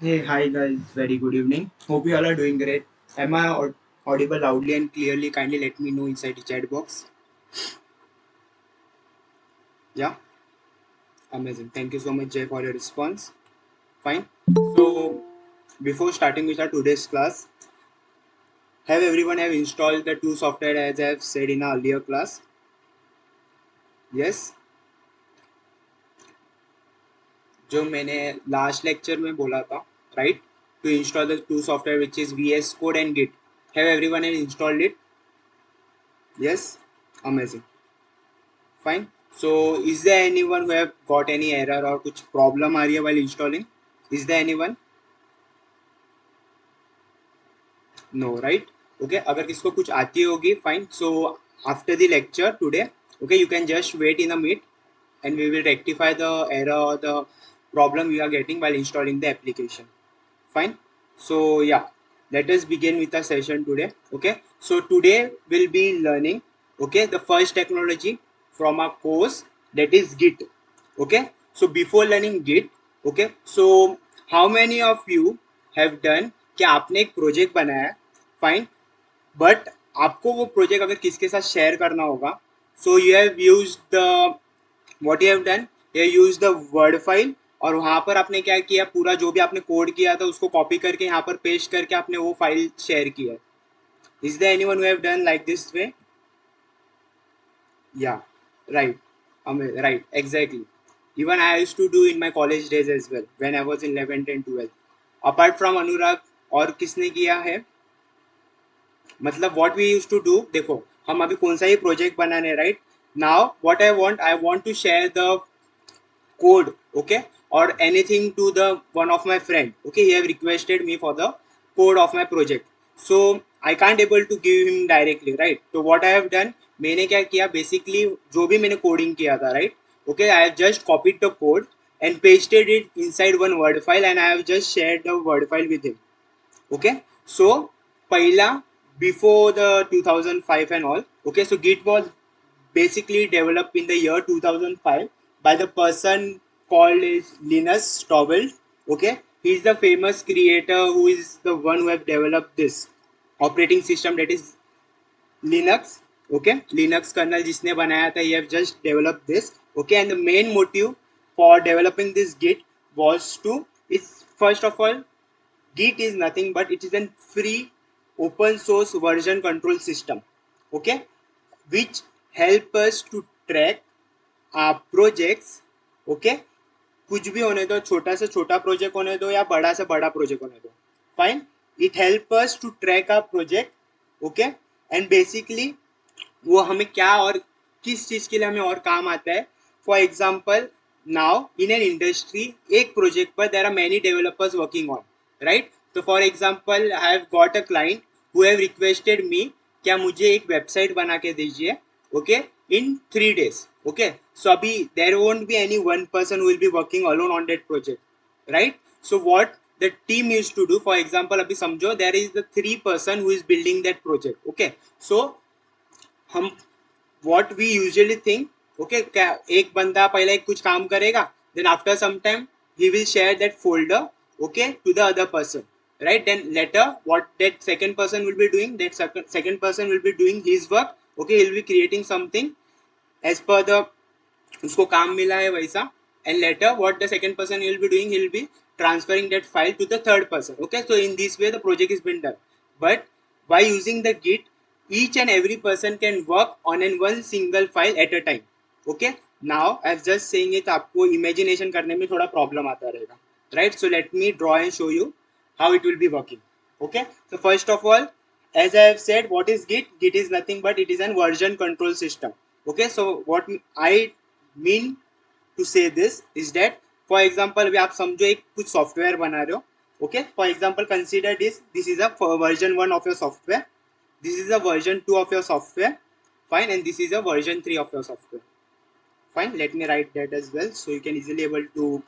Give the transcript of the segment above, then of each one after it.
Hey, hi guys, very good evening. Hope you all are doing great. Am I audible loudly and clearly? Kindly let me know inside the chat box. Yeah, amazing. Thank you so much, Jay, for your response. Fine. So, before starting with our today's class, have everyone have installed the two software as I have said in our earlier class? Yes. जो मैंने last lecture में बोला था, right? To install the two software which is VS Code and Git. Have everyone have installed it? Yes. Amazing. Fine. So, is there anyone who have got any error or कुछ problem आ रही है while installing? Is there anyone? No, right? Okay. अगर किसको कुछ आती होगी, fine. So, after the lecture today, okay, you can just wait in a meet, and we will rectify the error or the problem we are getting while installing the application. Fine. So, yeah, let us begin with the session today. Okay. So, today we'll be learning, okay, the first technology from our course, that is Git. Okay. So, before learning Git, okay, so how many of you have done कि आपने एक project बनाया है, fine, but आपको वो project अगर किसके साथ शेयर करना होगा, so you have use the what you have done, you use the word file, और वहां पर आपने क्या किया, पूरा जो भी आपने कोड किया था उसको कॉपी करके यहाँ पर पेस्ट करके आपने वो फाइल शेयर किया. Is there anyone who have done like this way? Yeah, right. Right, exactly. Even I used to do in my college days as well when I was in 11th and 12th. Apart from Anurag, और किसने किया है? मतलब what we used to do, देखो हम अभी कौन सा ही प्रोजेक्ट बनाने, right? Now what I want to share the code, okay, or anything to the one of my friend, okay, he have requested me for the code of my project, so I can't able to give him directly, right? So what I have done, मैंने क्या किया, basically जो भी मैंने coding किया था, right? Okay, I have just copied the code and pasted it inside one word file, and I have just shared the word file with him. Okay, so पहला, before the 2005 and all, okay, so Git was basically developed in the year 2005 by the person called is Linus Torvalds. Okay, he's the famous creator who is the one who have developed this operating system, that is Linux. Okay, Linux kernel जिसने बनाया था, he have just developed this. Okay, and the main motive for developing this Git was to, is first of all, Git is nothing but it is a free open source version control system, okay, which help us to track our projects. Okay, कुछ भी होने दो, छोटा से छोटा project होने दो या बड़ा से बड़ा प्रोजेक्ट होने दो, fine, it help us to track our project. Okay, and basically वो हमें क्या और किस चीज के लिए हमें और काम आता है. For example, now in an industry, एक प्रोजेक्ट पर there are many developers working on, right? तो for example, I have got a client who have requested me, क्या मुझे एक वेबसाइट बना के दीजिए, okay, in 3 days. Okay, so अभी there won't be any one person who will be working alone on that project, right? So what the team used to do, for example, अभी समझो there is the 3 person who is building that project. Okay, so हम what we usually think, okay, क्या एक बंदा पहले कुछ काम करेगा, then after some time he will share that folder, okay, to the other person, right? Then later what that second person will be doing, that second person will be doing his work. Okay, he will be creating something as per the उसको काम मिला है वैसा, and later what the second person will be doing, he will be transferring that file to the third person. Okay, so in this way the project is been done. But by using the Git, each and every person can work on an one single file at a time. Okay, now as just saying it, आपको imagination करने में थोड़ा problem आता रहेगा, right? So let me draw and show you how it will be working. Okay, so first of all, as I have said, what is Git? Git is nothing but it is a version control system. Okay, so what I mean to say this is that, for example, अभी आप समझो एक कुछ software बना रहे हो. Okay, for example, consider this is a version 1 of your software, this is a version 2 of your software, fine, and this is a version 3 of your software, fine. Let me write that as well so you can easily able to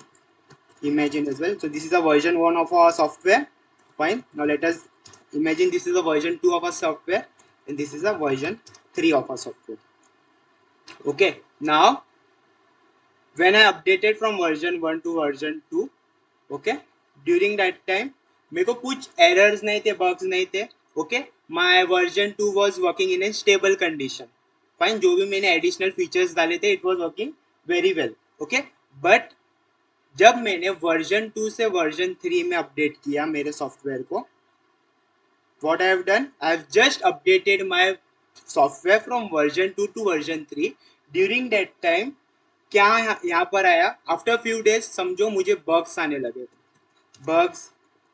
imagine as well. So this is a version 1 of our software, fine. Now let us imagine this is a version 2 of our software, and this is a version 3 of our software. Okay, now when I updated from version 1 to version 2, okay, during that time मेरे को कुछ errors नहीं थे, bugs नहीं थे. Okay, my version 2 was working in A stable condition. Fine, जो भी मैंने एडिशनल फीचर्स डाले थे it was working very well. Okay, but जब मैंने वर्जन 2 से वर्जन 3 में अपडेट किया मेरे सॉफ्टवेयर को, what I have done, I have just updated my software from version 2 to version 3. During that time क्या यहाँ पर आया, आफ्टर फ्यू डेज समझो मुझे बग्स आने लगे थे. bugs,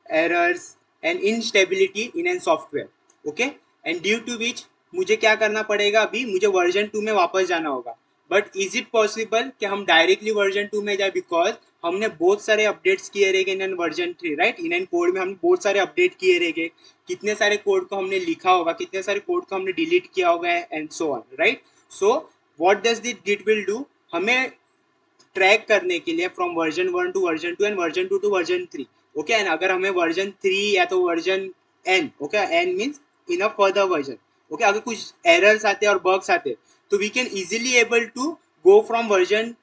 errors and instability in an software. Okay, and due to which मुझे क्या करना पड़ेगा, अभी मुझे वर्जन 2 में वापस जाना होगा. बट इज इट पॉसिबल कि हम डायरेक्टली वर्जन 2 में जाए, बिकॉज हमने बहुत सारे अपडेट्स किए रहेंगे in an version 3, right. In an code में हमने बहुत सारे अपडेट किए रहेंगे, कितने सारे कोड को हमने लिखा होगा, कितने सारे कोड को हमने डिलीट किया होगा and so on, right. So what does this git will do, हमें ट्रैक करने के लिए from version 1 to version 2 and version 2 to version 3. Okay, and अगर हमें वर्जन 3 या तो version N, okay, N means in a further version. Okay, अगर कुछ एरर्स आते हैं और बग्स आते हैं तो we can easily able to go from version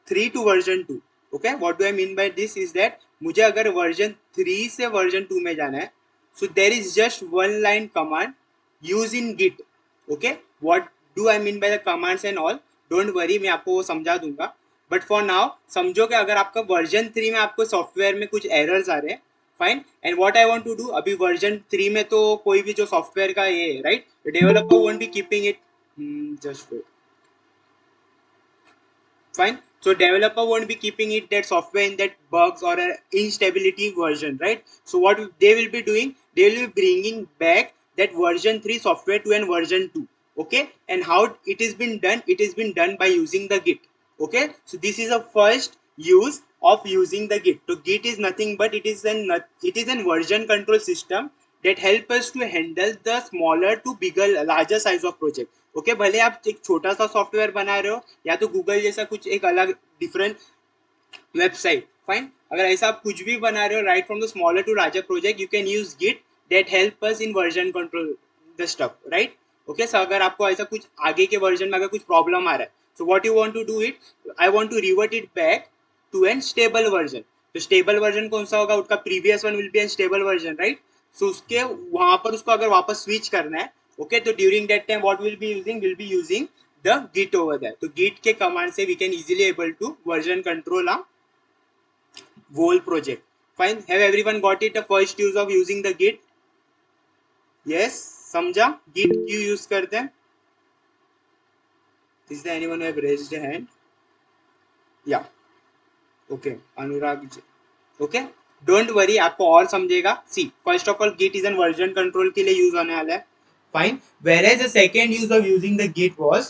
3 to version 2. Okay, what do I mean by this is that मुझे अगर वर्जन 3 से वर्जन 2 में जाना है, so there is just one line command use in Git. Okay, what do I mean by the commands and all, don't worry, मैं आपको वो समझा दूंगा. बट फॉर नाउ समझो कि अगर आपका वर्जन 3 में आपको सॉफ्टवेयर में कुछ एरर्स आ रहे हैं, fine, and what I want to do, अभी वर्जन 3 में तो कोई भी जो सॉफ्टवेयर का ये है, right, developer won't be keeping it, just fine. So developer won't be keeping it that software in that bugs or instability version, right? So what they will be doing, they will be bringing back that version 3 software to an version 2. Okay, and how it has been done, it has been done by using the git. Okay, so this is a first use of using the git. So git is nothing but it is an version control system that help us to handle the smaller to bigger larger size of project. Okay, भले आप एक छोटा सा software बना रहे हो या तो गूगल जैसा कुछ एक अलग डिफरेंट वेबसाइट, फाइन, अगर ऐसा आप कुछ भी बना रहे हो, right, from the smaller to larger project you can use Git that help us in version control the stuff, right. Okay, so अगर आपको ऐसा कुछ आगे के वर्जन में अगर कुछ प्रॉब्लम आ रहा है, so what you want to do it, I want to revert it back to an stable version. तो स्टेबल वर्जन कौन सा होगा, उसका previous one will be an stable version, right. So उसके वहां पर उसको अगर वापस स्विच करना है, okay, so during that time what we'll be using the git over there. तो git के command से we can easily able to version control a whole project. Fine, have everyone got it, the first use of using the git? Yes, समझा git क्यों use करते हैं? Is there anyone who have raised a hand? Yeah, okay, Anurag ji. Okay, don't worry, आपको और समझेगा. See, first of all git is an version control के लिए use होने वाला है. Fine, where as the second use of using the git was,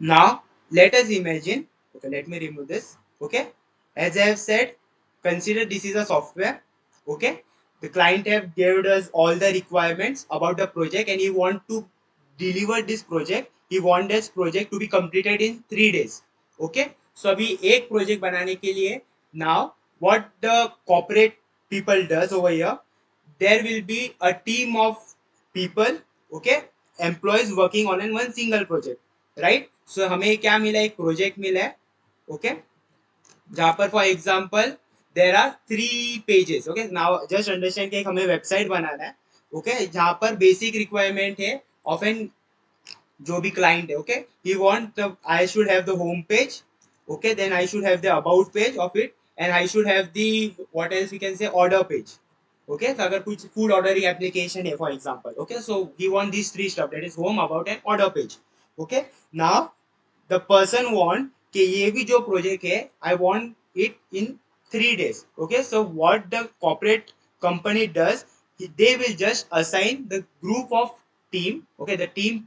now let us imagine, okay, let me remove this. Okay, as I have said, consider this is a software. Okay, the client have given us all the requirements about the project and he want to deliver this project, he want this project to be completed in 3 days. Okay, so अभी एक project बनाने के लिए, now what the corporate people does over here, there will be a team of people, okay, employees working on one single project, right. So हमें क्या मिला, एक project मिला है, ओके, जहां पर for example there are 3 pages. Okay, now just understand कि हमें वेबसाइट बनाना है, ओके, जहां पर बेसिक रिक्वायरमेंट है ऑफ एन जो भी क्लाइंट है, okay, he want I should have the home page, okay, then I should have the about page of it and I should have the what else we can say order page. Okay, तो अगर कुछ food ordering application है for example, okay, so he want this 3 stuff, that is home, about and order page. Okay, now the person want कि ये भी जो project है I want it in 3 days. Okay, so what the corporate company does, they will just assign the group of team, okay, the team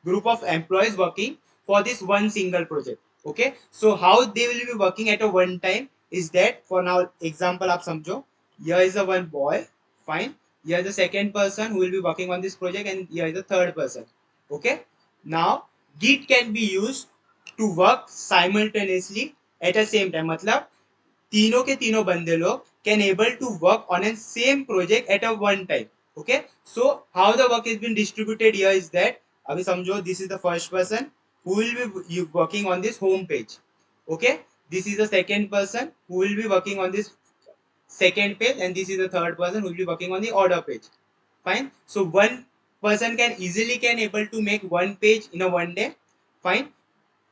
group of employees working for this one single project. Okay, so how they will be working at a one time is that, for now example आप समझो, here is the one boy, fine, here is the second person who will be working on this project and here is the third person. Okay, now git can be used to work simultaneously at the same time, मतलब तीनों के तीनों बंदे लोग can able to work on a same project at a one time. Okay, so how the work has been distributed here is that, अभी समझो, this is the first person who will be working on this home page. Okay, this is the second person who will be working on this second page, and this is the third person who will be working on the order page. Fine. So one person can easily able to make one page in a one day. Fine.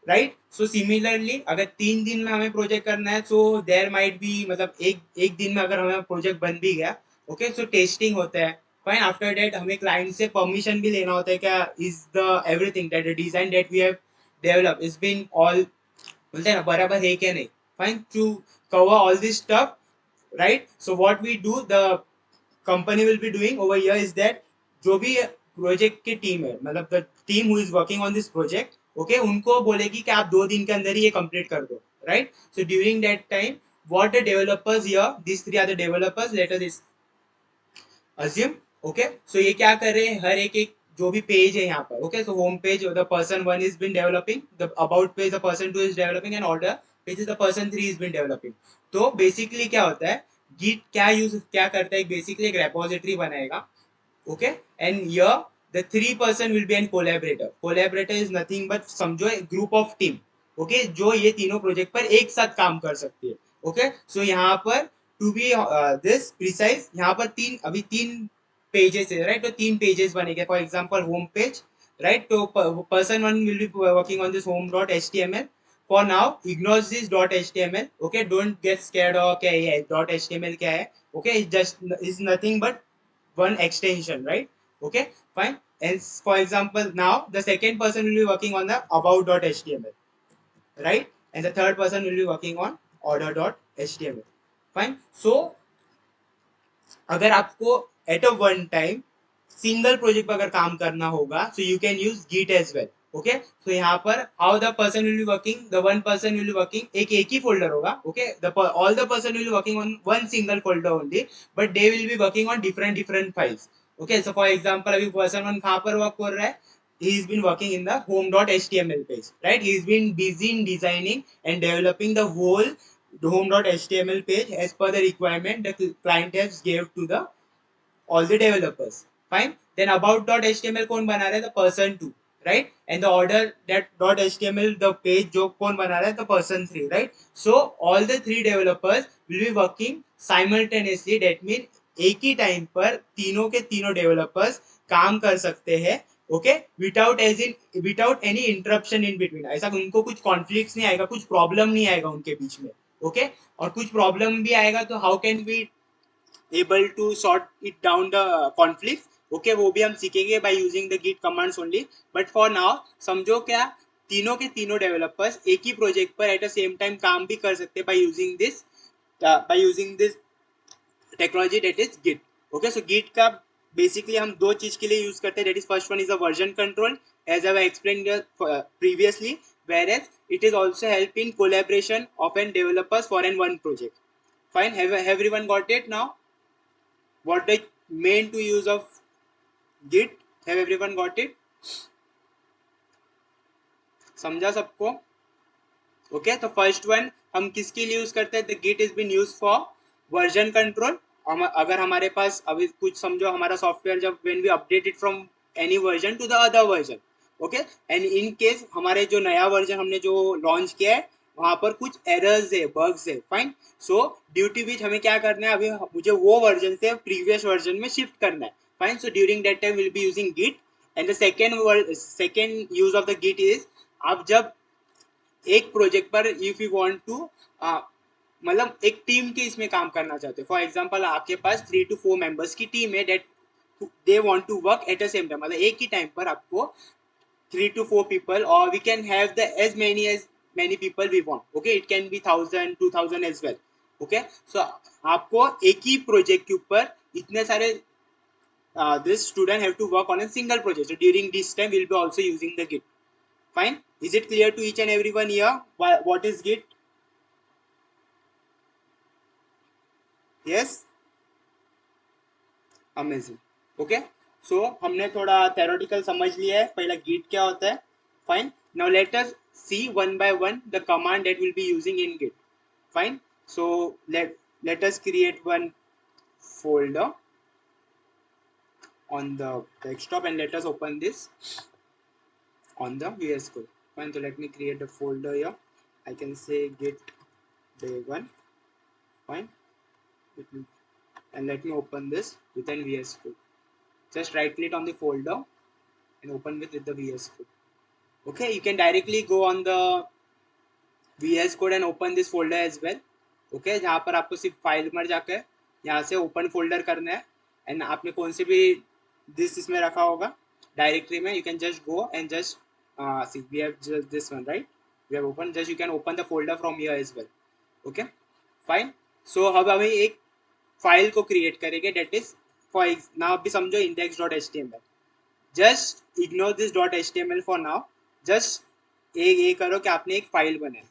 Right. So similarly अगर 3 दिन में हमें project करना है, so there might be मतलब एक दिन में अगर हमें प्रोजेक्ट बन भी गया, ओके, सो टेस्टिंग होता है. फाइन. आफ्टर दैट हमें क्लाइंट से परमिशन भी लेना होता है, क्या is the everything that the design that we have develop is been all, बोलते हैं ना, बराबर है क्या नहीं. Fine. To cover all this stuff, right. So what we do, the company will be doing over here is that जो भी project की टीम है, मतलब the team who is working on this project, okay, उनको बोलेगी कि आप 2 दिन के अंदर ही ये कंप्लीट कर दो, right. So during that time what the developers here, these three are the developers, let us assume, okay. So ये क्या कर रहे हैं, हर एक एक जो भी पेज है यहाँ पर, okay. So home page the person 1 is been developing, the about page the person 2 is developing, and order page the person 3 is been developing. तो basically क्या होता है, git क्या करता है, basically एक repository बनाएगा, okay. And here the 3 person will be an collaborator is nothing but समझो group of team, okay, जो ये तीनों प्रोजेक्ट पर एक साथ काम कर सकती है, okay. So यहाँ पर टू बी दिस प्रिसाइज, यहाँ पर अभी 3 पेजेस है, राइट. तो 3 पेजेस बनेंगे. For example home page, right. तो person 1 will be working on this home.html. For now ignore this .html, okay. Don't get scared or क्या है .html क्या है, okay. It just is nothing but one extension, right. Okay, fine. And for example now the second person will be working on the about.html, right. And the third person will be working on order.html. Fine. So अगर आपको at a one time single project पर अगर काम करना होगा, so you can use git as well, okay. So यहाँ पर how the person will be working, the one person will be working, एक ही फोल्डर होगा, okay. All the person will be working on one single folder only, but they will be working on different files, okay. So for example अभी person 1 कहाँ पर work कर रहा है, he's been working in the home.html page, right. He's been busy in designing and developing the whole home.html page as per the requirement the client has gave to the all the developers. Fine. Then about.html कौन बना रहा है, the person 2, right. And the order that .html the page जो कौन बना रहा है, the person 3, right. So all the 3 developers will be working simultaneously. That means एक ही टाइम पर तीनों के तीनों डेवलपर्स काम कर सकते हैं, okay, without any interruption in between. ऐसा उनको कुछ कॉन्फ्लिक्ट नहीं आएगा, कुछ प्रॉब्लम नहीं आएगा उनके बीच में, ओके. और कुछ प्रॉब्लम भी आएगा तो how can we able to sort it down the conflict, okay, वो भी हम सीखेंगे by using the git commands only. But for now समझो क्या तीनों के तीनों डेवलपर्स एक ही प्रोजेक्ट पर एट द सेम टाइम काम भी कर सकते हैं by using this technology that is git, okay. So git का बेसिकली हम 2 चीज के लिए यूज करते हैं, that is first one is a version control as I explained previously, whereas it is also help in collaboration of an developers for an one project. Fine. Have everyone got it now, what the main to use of git? Have everyone got it? समझा सबको, okay. तो first one हम किसके लिए use करते हैं, the git is been use for version control. अगर हमारे पास अभी कुछ समझो हमारा सॉफ्टवेयर जब when we update it from any version to the other version, okay. And in case हमारे जो नया वर्जन हमने जो लॉन्च किया है वहां पर कुछ एरर्स है, बग्स है. फाइन. सो ड्यू टू विच हमें क्या करना है, अभी मुझे वो वर्जन से प्रीवियस वर्जन में शिफ्ट करना है. Fine. So during that time will be using git. And the second use of the git is, आप जब एक प्रोजेक्ट पर इफ यू वांट टू मतलब एक टीम के इसमें काम करना चाहते हैं, फॉर एग्जांपल आपके पास 3 to 4 मेंबर्स की टीम है that they want to work at a same time, मतलब एक ही टाइम पर आपको 3 to 4 people, or we can have the as many people we want, okay. It can be 1000 2000 as well, okay. So आपको एक ही project के ऊपर इतने सारे this student have to work on a single project. So during this time we'll be also using the git. Fine. Is it clear to each and everyone here what is git? Yes. Amazing. Okay. So हमने थोड़ा theoretical समझ लिया है, पहला git क्या होता है. Fine. Now let us see one by one the command that we'll be using in git. Fine. So let us create one folder on the desktop and let us open this on the VS Code. Fine. So let me create a folder here. I can say git day 1. Fine. And let me open this within VS Code. Just right click on the folder and open with the VS Code. Okay, you can directly go on the VS Code and open this folder as well. Okay, जहाँ पर आपको सिर्फ file में जाकर यहाँ से open folder करना है एंड आपने कौन से भी दिस इसमें रखा होगा डायरेक्टरी में, you can just go and just see we have just this one, right? We have opened, just you can open the folder from here as well. Okay, fine. So अब हमें एक file को create करेंगे date is for now अभी समझो index.html. Just ignore this .html for now. Just ये करो कि आपने एक फाइल बनाया.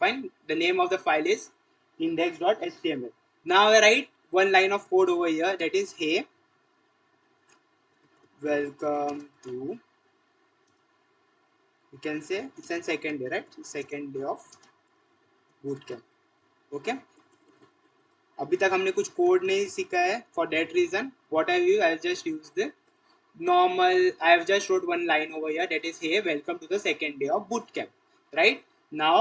Fine, the name of the file is index.html. Now I write one line of code over here that is, hey, welcome to, you can say it's a second day, right? Second day of bootcamp. Okay, अभी तक हमने कुछ code नहीं सीखा है. For that reason what I will, I'll just use the normal, I have just wrote one line over here that is, hey, welcome to the second day of bootcamp. Right now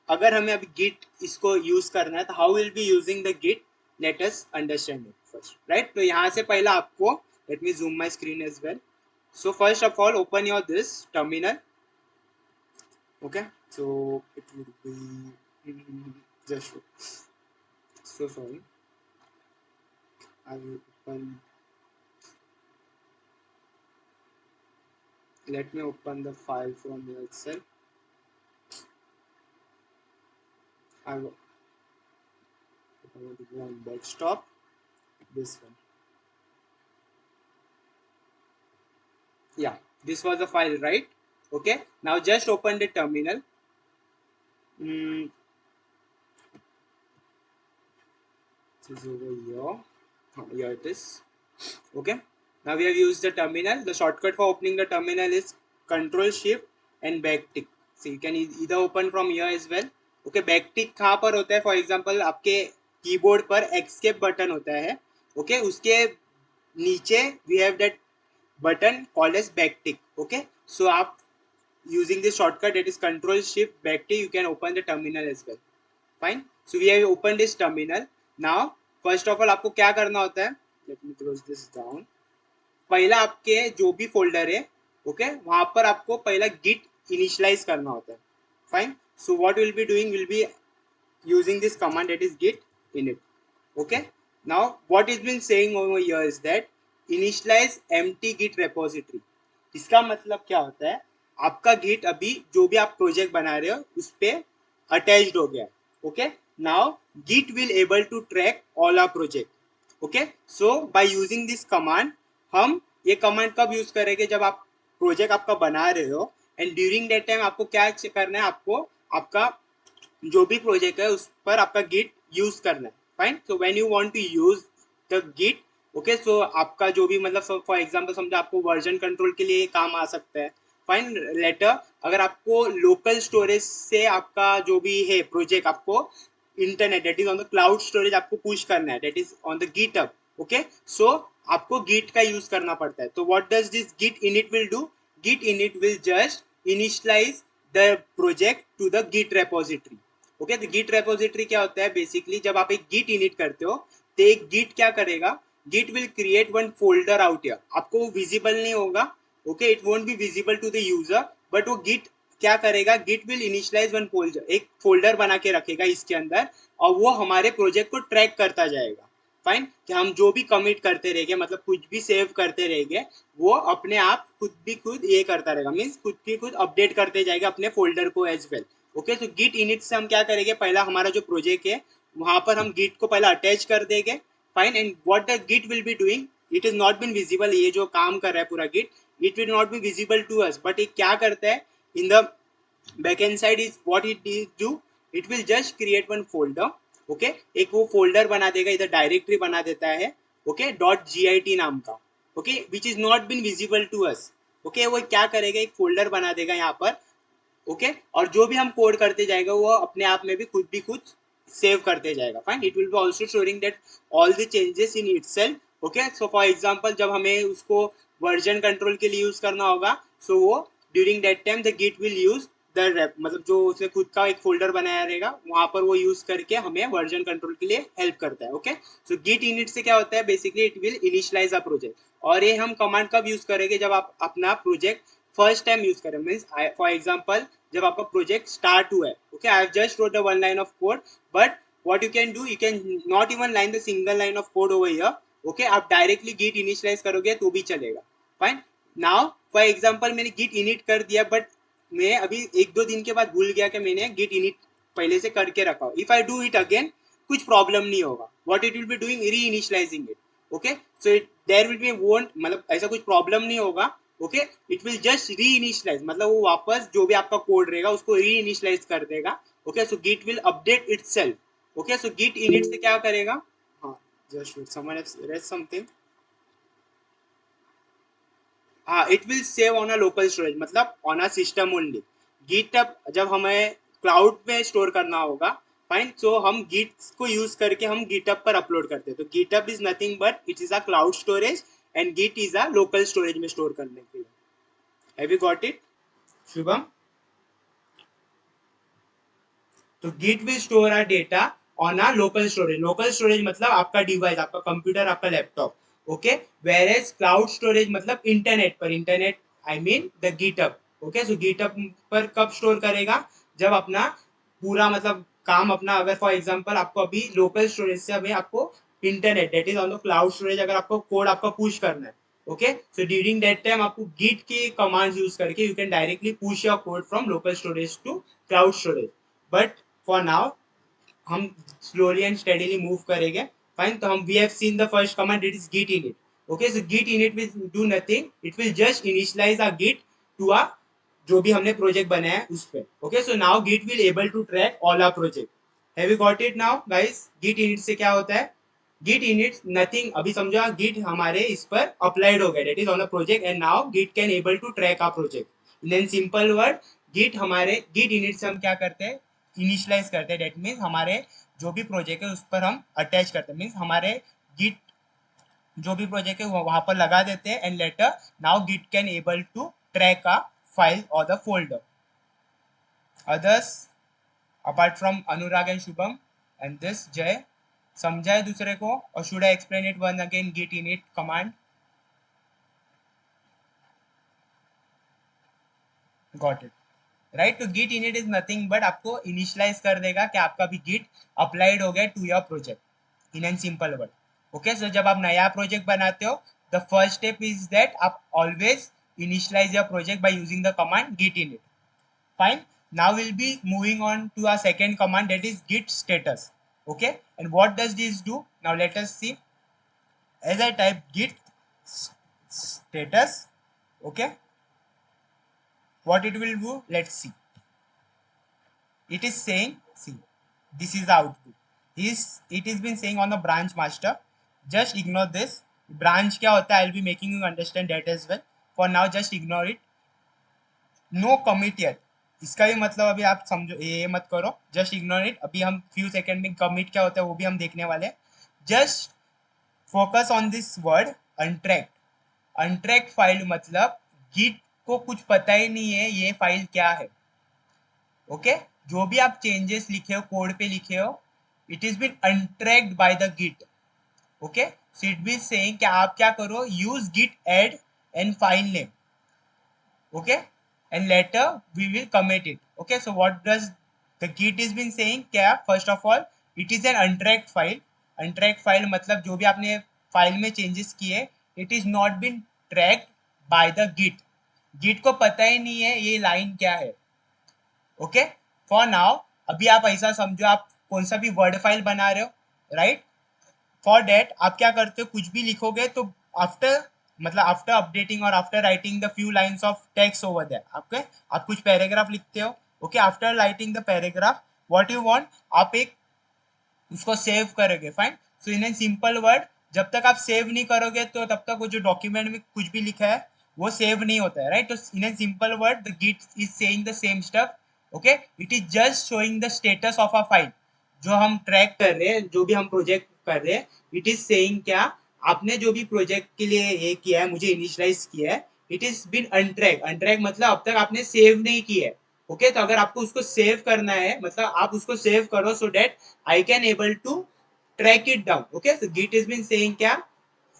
अगर हमें अभी git इसको use करना है तो how will be using the git, let us understand it first, right? तो यहाँ से पहला आपको, let me zoom my screen as well. So first of all open your this terminal. Okay, so it would be just so sorry, I will open, let me open the file from here itself. I want to go on desktop, this one. Yeah, this was the file, right? Okay, now just open the terminal. This is over here. Here it is. Okay, now we have used the terminal. The shortcut for opening the terminal is Control Shift and backtick. So you can either open from here as well. Okay, backtick कहाँ पर होता है? For example, आपके keyboard पर escape button होता है. Okay, उसके नीचे we have that button called as backtick. Okay, so आप using this shortcut, that is Control Shift backtick, you can open the terminal as well. Fine, so we have opened this terminal. Now first of all आपको क्या करना होता है? Let me close this down. पहला आपके जो भी folder है, ओके, वहां पर आपको पहला git initialize करना होता है. Fine, so what we'll be doing, will be using this command that is git init. Okay, now what is been saying over here is that initialize empty git repository. इसका मतलब क्या होता है? आपका Git अभी जो भी आप प्रोजेक्ट बना रहे हो उस पे अटैच्ड हो गया. Okay, now git will able to track all our project. Okay, so by using this command, हम ये कमांड कब यूज करेंगे? जब आप प्रोजेक्ट आपका बना रहे हो एंड ड्यूरिंग दैट टाइम आपको क्या करना है? आपको आपका जो भी प्रोजेक्ट है उस पर आपका गिट यूज करना है. Fine, so when you want to use the git, okay, so आपका जो भी मतलब फॉर एग्जांपल समझो आपको वर्जन कंट्रोल के लिए काम आ सकता है. फाइन, लेटर अगर आपको लोकल स्टोरेज से आपका जो भी है प्रोजेक्ट आपको internet, that is on the cloud storage आपको पुश करना है, that is on the GitHub. Okay, so आपको गिट का यूज करना पड़ता है. तो what does this git init will do? Git init will just initialize the project to the git repository. Okay, तो गिट रेपोजिटरी क्या होता है? बेसिकली जब आप एक गिट इनिट करते हो तो एक गिट क्या करेगा? Git will create one folder out here. आपको वो विजिबल नहीं होगा. Okay, it won't be visible to the user, but वो गिट क्या करेगा? Git will initialize one folder, एक फोल्डर बना के रखेगा इसके अंदर, और वो हमारे प्रोजेक्ट को ट्रैक करता जाएगा. फाइन, कि हम जो भी कमिट करते रहेंगे, मतलब कुछ भी सेव करते रहेंगे, वो अपने आप खुद ये करता रहेगा, मीन्स खुद की खुद अपडेट करते जाएगा अपने फोल्डर को एज वेल. ओके, तो गिट इनिट से हम क्या करेंगे? पहला हमारा जो प्रोजेक्ट है वहां पर हम गिट को पहला अटैच कर देंगे. Fine, and what the git will be doing, it is not been visible. ये जो काम कर रहा है पूरा git, it will not be visible to us, but ये क्या करता है in the back end side is what it is do, it will just create one folder. Okay, एक वो फोल्डर बना देगा, इधर डायरेक्टरी बना देता है. ओके, .git नाम का. Okay, which is not been visible to us. Okay, वो क्या करेगा? एक फोल्डर बना देगा यहाँ पर. ओके, और जो भी हम कोड करते जाएगा वो अपने आप में भी खुद सेव करते जाएगा. Fine, it will be also showing that all the changes in itself. Okay, so for example जब हमें उसको वर्जन कंट्रोल के लिए यूज करना होगा, सो वो during that time the git will use मतलब जो उसने खुद का एक फोल्डर बनाया रहेगा वहां पर वो यूज करके हमें वर्जन कंट्रोल के लिए हेल्प करता है. ओके, सो गिट इनिट से क्या होता है, basically it will initialize a project. और ये हम कमांड कब यूज करेंगे, जब आप अपना प्रोजेक्ट फर्स्ट टाइम यूज करें. मीन्स फॉर एग्जाम्पल जब आपका प्रोजेक्ट स्टार्ट हुआ है. Okay, I have just wrote the one line of code, but what you can do, you can not even line the single line of code over here. Okay, आप directly git initialize करोगे तो भी चलेगा. Fine. Now for example मैंने git init कर दिया, but मैं अभी एक दो दिन के बाद भूल गया कि मैंने git init पहले से करके रखा हो. If I do it again कुछ प्रॉब्लम नहीं होगा. What it will be doing, reinitializing it. Okay, so it there will be won't, मतलब ऐसा कुछ प्रॉब्लम नहीं होगा. Okay, it will just reinitialize, मतलब वो वापस जो भी आपका कोड रहेगा उसको री इनिशियलाइज कर देगा. Okay, so git will update itself. Okay, so git init से क्या करेगा. हाँ, just someone has read something. हाँ, it will save on a local storage, मतलब on a system only. GitHub जब हमें क्लाउड में स्टोर करना होगा, फाइन, सो हम गिट को यूज करके हम गिटअप पर अपलोड करते हैं. तो GitHub is nothing but it is a cloud storage and git is a local storage में स्टोर करने के लिए. Have you got it, Shubham? तो git will store our data on a local storage. Local storage मतलब आपका device, आपका computer, आपका laptop. Okay, where as cloud storage मतलब इंटरनेट पर. Internet I mean the GitHub. Okay, so GitHub पर कब store करेगा, जब अपना पूरा मतलब काम अपना, अगर फॉर एग्जांपल आपको अभी लोकल स्टोरेज से अभी आपको internet that is on the cloud storage, अगर आपको कोड आपका पुश करना है. Okay, so during that time आपको गिट के कमांड्स यूज करके you can directly push your code from local storage to cloud storage. But for now हम slowly and steadily move करेंगे. फाइन, तो हम we have seen the first command, it is git init. Okay, so git init will do nothing, it will just initialize a git to a जो भी हमने project बनाया है उस पे. Okay, so now git will able to track all our project. Have you got it now guys? Git init से क्या होता है, गिट इनिट नथिंग, अभी समझो गिट हमारे इस पर अप्लाइड हो गया, that is on a project, and now git can able to track our project. In simple word, git हमारे गिट इनिट से हम क्या करते हैं, इनिशियलाइज करते हैं. दैट मीन्स हमारे जो भी प्रोजेक्ट है उस पर हम अटैच करते हैं. मीन्स हमारे गिट जो भी प्रोजेक्ट है वहां पर लगा देते हैं, and later now git can able to track a file और the folder. Others apart from Anurag and Shubham and this Jay, समझा है दूसरे को, और should I explain it one again, git init command? Got it, right? तो git init is nothing but आपको initialize कर देगा कि आपका भी git applied हो गया to your project in a simple word. Okay, so जब आप नया project बनाते हो, the first step is that आप always initialize your project by using the command git init. Fine, now we'll be moving on to our second command, that is git status. Okay, and what does this do? Now let us see. As I type git status, okay, what it will do, let's see. It is saying, see, this is the output. It is been saying on the branch master. Just ignore this. Branch क्या होता है, I'll be making you understand that as well. For now just ignore it. No commit yet. इसका भी मतलब अभी आप समझो, ये मत करो, जस्ट इग्नोर इट. अभी हम फ्यू सेकंड में कमिट क्या होता है वो भी हम देखने वाले हैं. Just focus on this word untracked. Untracked file मतलब गिट को कुछ पता ही नहीं है ये फाइल क्या है. ओके, जो भी आप चेंजेस लिखे हो, कोड पे लिखे हो, it is been untracked by the git. Okay, so it be saying कि आप क्या करो, use git add and file name. Okay, and later we will commit it. Okay, so what does the git is been saying, क्या, first of all it is an untracked file. untracked file मतलब जो भी आपने file में changes किए, it is not been tracked by the git. git को पता ही नहीं है ये लाइन क्या है. ओके, फॉर नाउ अभी आप ऐसा समझो, आप कौन सा भी वर्ड फाइल बना रहे हो, राइट? फॉर डेट आप क्या करते हो, कुछ भी लिखोगे तो आफ्टर, मतलब आफ्टर अपडेटिंग और after writing the few lines of text over there, आपके आप कुछ पैराग्राफ लिखते हो. Okay, after writing the paragraph what you want, आप एक उसको सेव करोगे. Fine, so in simple word, जब तक आप सेव नहीं करोगे तो तब तक वो जो डॉक्यूमेंट में कुछ भी लिखा है वो सेव नहीं होता है, राइट? तो in simple word the git is saying the same stuff. Okay, it is just showing the status of a file जो हम ट्रैक कर रहे हैं, जो भी हम प्रोजेक्ट कर रहे हैं. इट इज सेइंग क्या, आपने जो भी प्रोजेक्ट के लिए ये किया है, मुझे इनिशियलाइज किया है, इट इज बीन अनट्रैक. अनट्रैक मतलब अब तक आपने सेव नहीं किया है. ओके तो अगर आपको उसको सेव करना है, मतलब आप उसको सेव करो so that I can able to track it down. Okay so git is been saying क्या,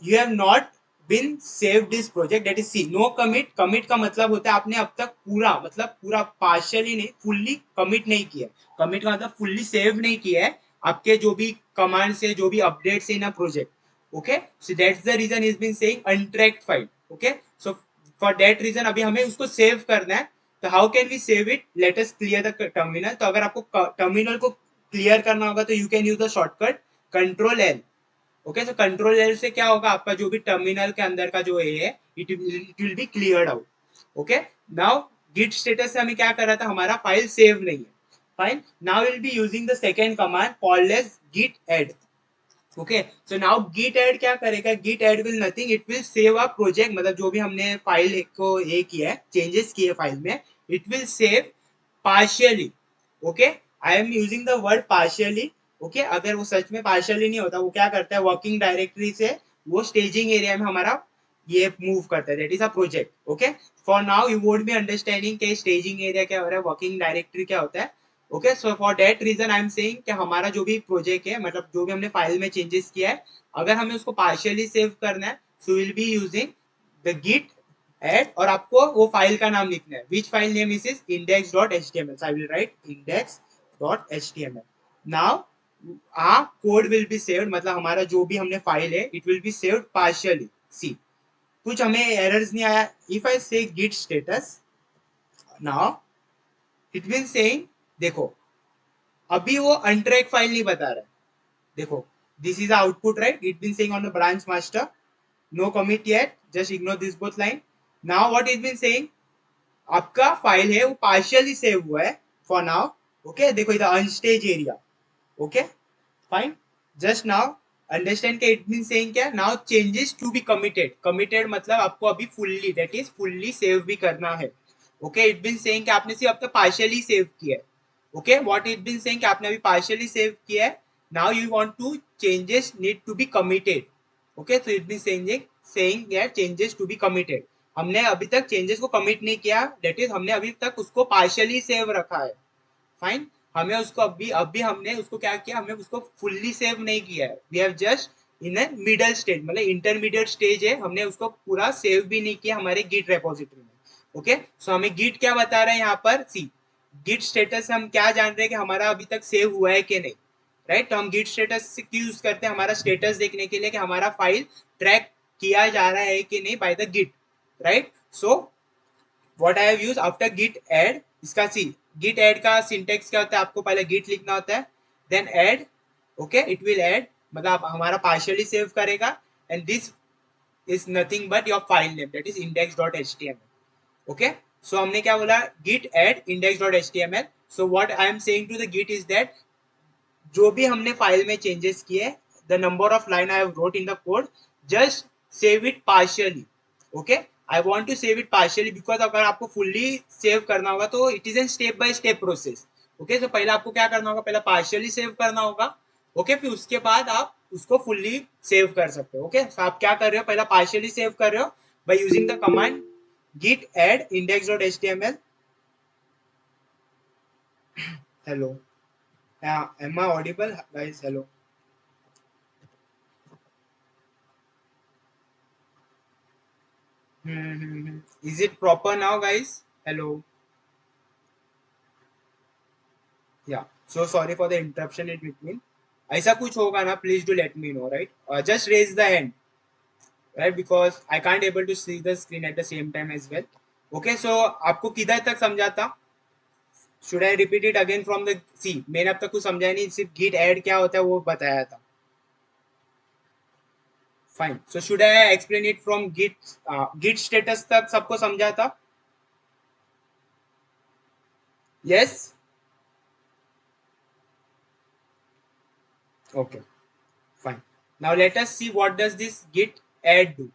you have not been save this project, that is see no commit. Commit का मतलब होता है आपने अब तक पूरा, मतलब पूरा पार्शियली नहीं, फुल्ली कमिट नहीं किया. कमिट का मतलब फुल्ली सेव नहीं किया है आपके जो भी कमांड से, जो भी अपडेट से in a project. Okay so that's the reason is been saying untracked file. Okay so for that reason अभी हमें उसको सेव करना है. तो how can we save it, let us clear the terminal. तो अगर आपको टर्मिनल को क्लियर करना होगा तो you can use the shortcut control L. Okay तो कंट्रोल एल से क्या होगा, आपका जो भी टर्मिनल के अंदर का जो है it will be cleared out. Okay now git status से हमें क्या कर रहा था, हमारा फाइल सेव नहीं है. Fine now will be using the second command called as git add. Okay so now git add क्या करेगा, git add will nothing, it will save a project, मतलब जो भी हमने फाइल को ये किया है, चेंजेस किए फाइल में, it will save partially. Okay I am using the word partially. Okay अगर वो सच में पार्शियली नहीं होता, वो क्या करता है, वर्किंग डायरेक्टरी से वो स्टेजिंग एरिया में हमारा ये मूव करता है, that is a project. Okay for now you won't be understanding कि स्टेजिंग एरिया क्या हो रहा है, वर्किंग डायरेक्टरी क्या होता है. Okay so for that reason I am saying कि हमारा जो भी प्रोजेक्ट है, मतलब जो भी हमने फाइल में चेंजेस किया है, अगर हमें उसको पार्शियली सेव करना है so will be using the git add, और आपको वो फाइल का नाम लिखना है. Which file name is index.html. so I will write index.html. now our code will be saved, मतलब हमारा जो भी हमने फाइल है it will be saved partially. see कुछ हमें एरर्स नहीं आया. if I say git status now it will saying, देखो अभी वो अनट्रैक फाइल नहीं बता रहा है. देखो this is output right, it been saying on the branch master no commit yet, just ignore this both line. Now what is been saying, आपका file है वो पार्शियली सेव हुआ है फॉर नाउ. ओके देखो इधर unstage area. Okay fine just now understand के it mean saying क्या, now changes to be committed. Committed मतलब आपको अभी fully, that is fully save भी करना है. ओके इट बीन सेइंग कि आपने सिर्फ अब तक पार्शियली सेव किया है. Okay what it been saying कि आपने अभी पार्शियली सेव किया है. Now you want to changes need to be committed. Okay so it been saying that changes to be committed. हमने अभी तक चेंजेस को कमिट नहीं किया, दैट इज हमने अभी तक उसको पार्शियली सेव रखा है. फाइन हमें उसको अभी हमने उसको क्या किया, हमने उसको फुल्ली सेव नहीं किया है. We have just in a middle stage, मतलब इंटरमीडिएट स्टेज है, हमने उसको पूरा सेव भी नहीं किया हमारे गिट रेपोजिटरी में. ओके सो हमें गिट क्या बता रहे हैं यहाँ पर, सी गिट स्टेटस से हम क्या जान रहे हैं कि हमारा अभी तक सेव हुआ है कि नहीं. राइट तो हम गिट स्टेटस क्यों यूज करते हैं, हमारा स्टेटस देखने के लिए कि हमारा फाइल ट्रैक किया जा रहा है कि नहीं by the git. Right so what I have use after git add, इसका सी गिट एड का सिंटेक्स क्या होता है, आपको पहले गिट लिखना होता है then add. Okay it will add, मतलब हमारा पार्शियली सेव करेगा, and this is nothing but your file name, that is index.html. Okay so हमने क्या बोला, git add index.html. so what I am saying to the git is that जो भी हमने file में चेंजेस किए, the number of line I have wrote in the code, just save it partially. Okay I want to save it partially because अगर आपको fully save करना होगा तो it is an step by step process. Okay तो पहले आपको क्या करना होगा, पहले पार्शियली सेव करना होगा. ओके फिर उसके बाद आप उसको फुल्ली सेव कर सकते हो. ओके तो आप क्या कर रहे हो, पहले पार्शियली सेव कर रहे हो by using the command git add index.html. hello, am I audible guys? Hello. Is it proper now guys? Hello. Yeah so sorry for the interruption in between. ऐसा कुछ होगा ना, please do let me know. Right just raise the hand, right, because I can't able to see the screen at the same time as well. Okay so आपको किधर तक समझा था, should I repeat it again from the, see मैंने अब तक कुछ समझाया नहीं, सिर्फ git add क्या होता है वो बताया था. Fine so should I explain it from git status तक सबको समझा था. Yes okay fine now let us see what does this git add do.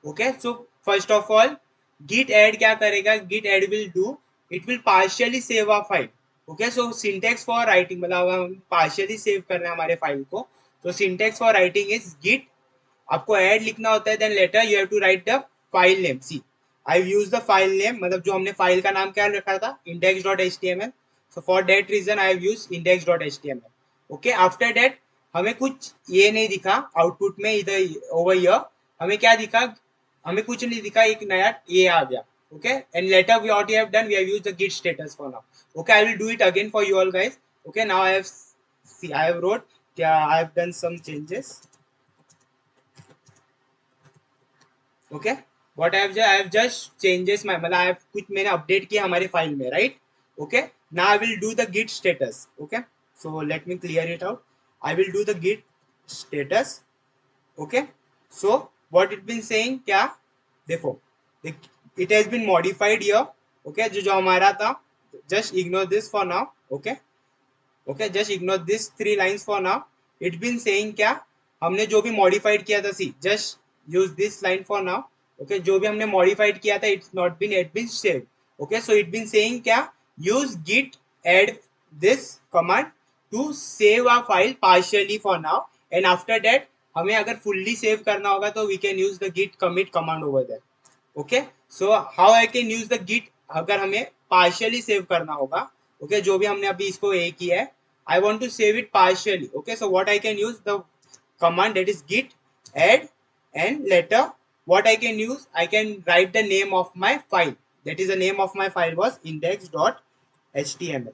Okay so first of all git add क्या करेगा, git add will do, it will partially save a file. Okay so syntax for writing, मतलब हम partially save कर रहे हैं हमारे file को, तो syntax for writing is git, आपको ऐड लिखना होता है, then later you have to write the file name. See I use the file name, मतलब जो हमने फाइल का नाम क्या रखा था, index.html. So for that reason I have used index.html. Okay, after that हमें कुछ ये नहीं दिखा आउटपुट में, इधर ओवर हियर हमें क्या दिखा, हमें कुछ नहीं दिखा, एक नया ये आ गया. Okay, and later what we have done, we have used the git status for now. Okay, I will do it again for you all guys. Okay, now I have wrote, yeah, I have done some changes. Okay, what I have just changes my, मतलब I have कुछ मैंने update किया हमारे file में, right? Okay, now I will do the git status. Okay, so let me clear it out. I will do the git status. Okay, so what it been saying, क्या देखो, it has been modified here. Okay, जो हमारा था, just ignore this for now. Okay, okay, just ignore this 3 lines for now. It been saying क्या, हमने जो भी modified किया था, see, just use this line for now. Okay, जो भी हमने modified किया था, it's not been, it been saved. Okay, so it been saying क्या, use git add this command to save a file partially for now, and after that हमें अगर fully save करना होगा तो we can use the git commit command over there. Okay, so how I can use the git अगर हमें partially save करना होगा. Okay, जो भी हमने अभी इसको ए किया है, I want to save it partially. Okay, so what I can use, the command that is git add, and later what I can use, I can write the name of my file. That is the name of my file was index.html.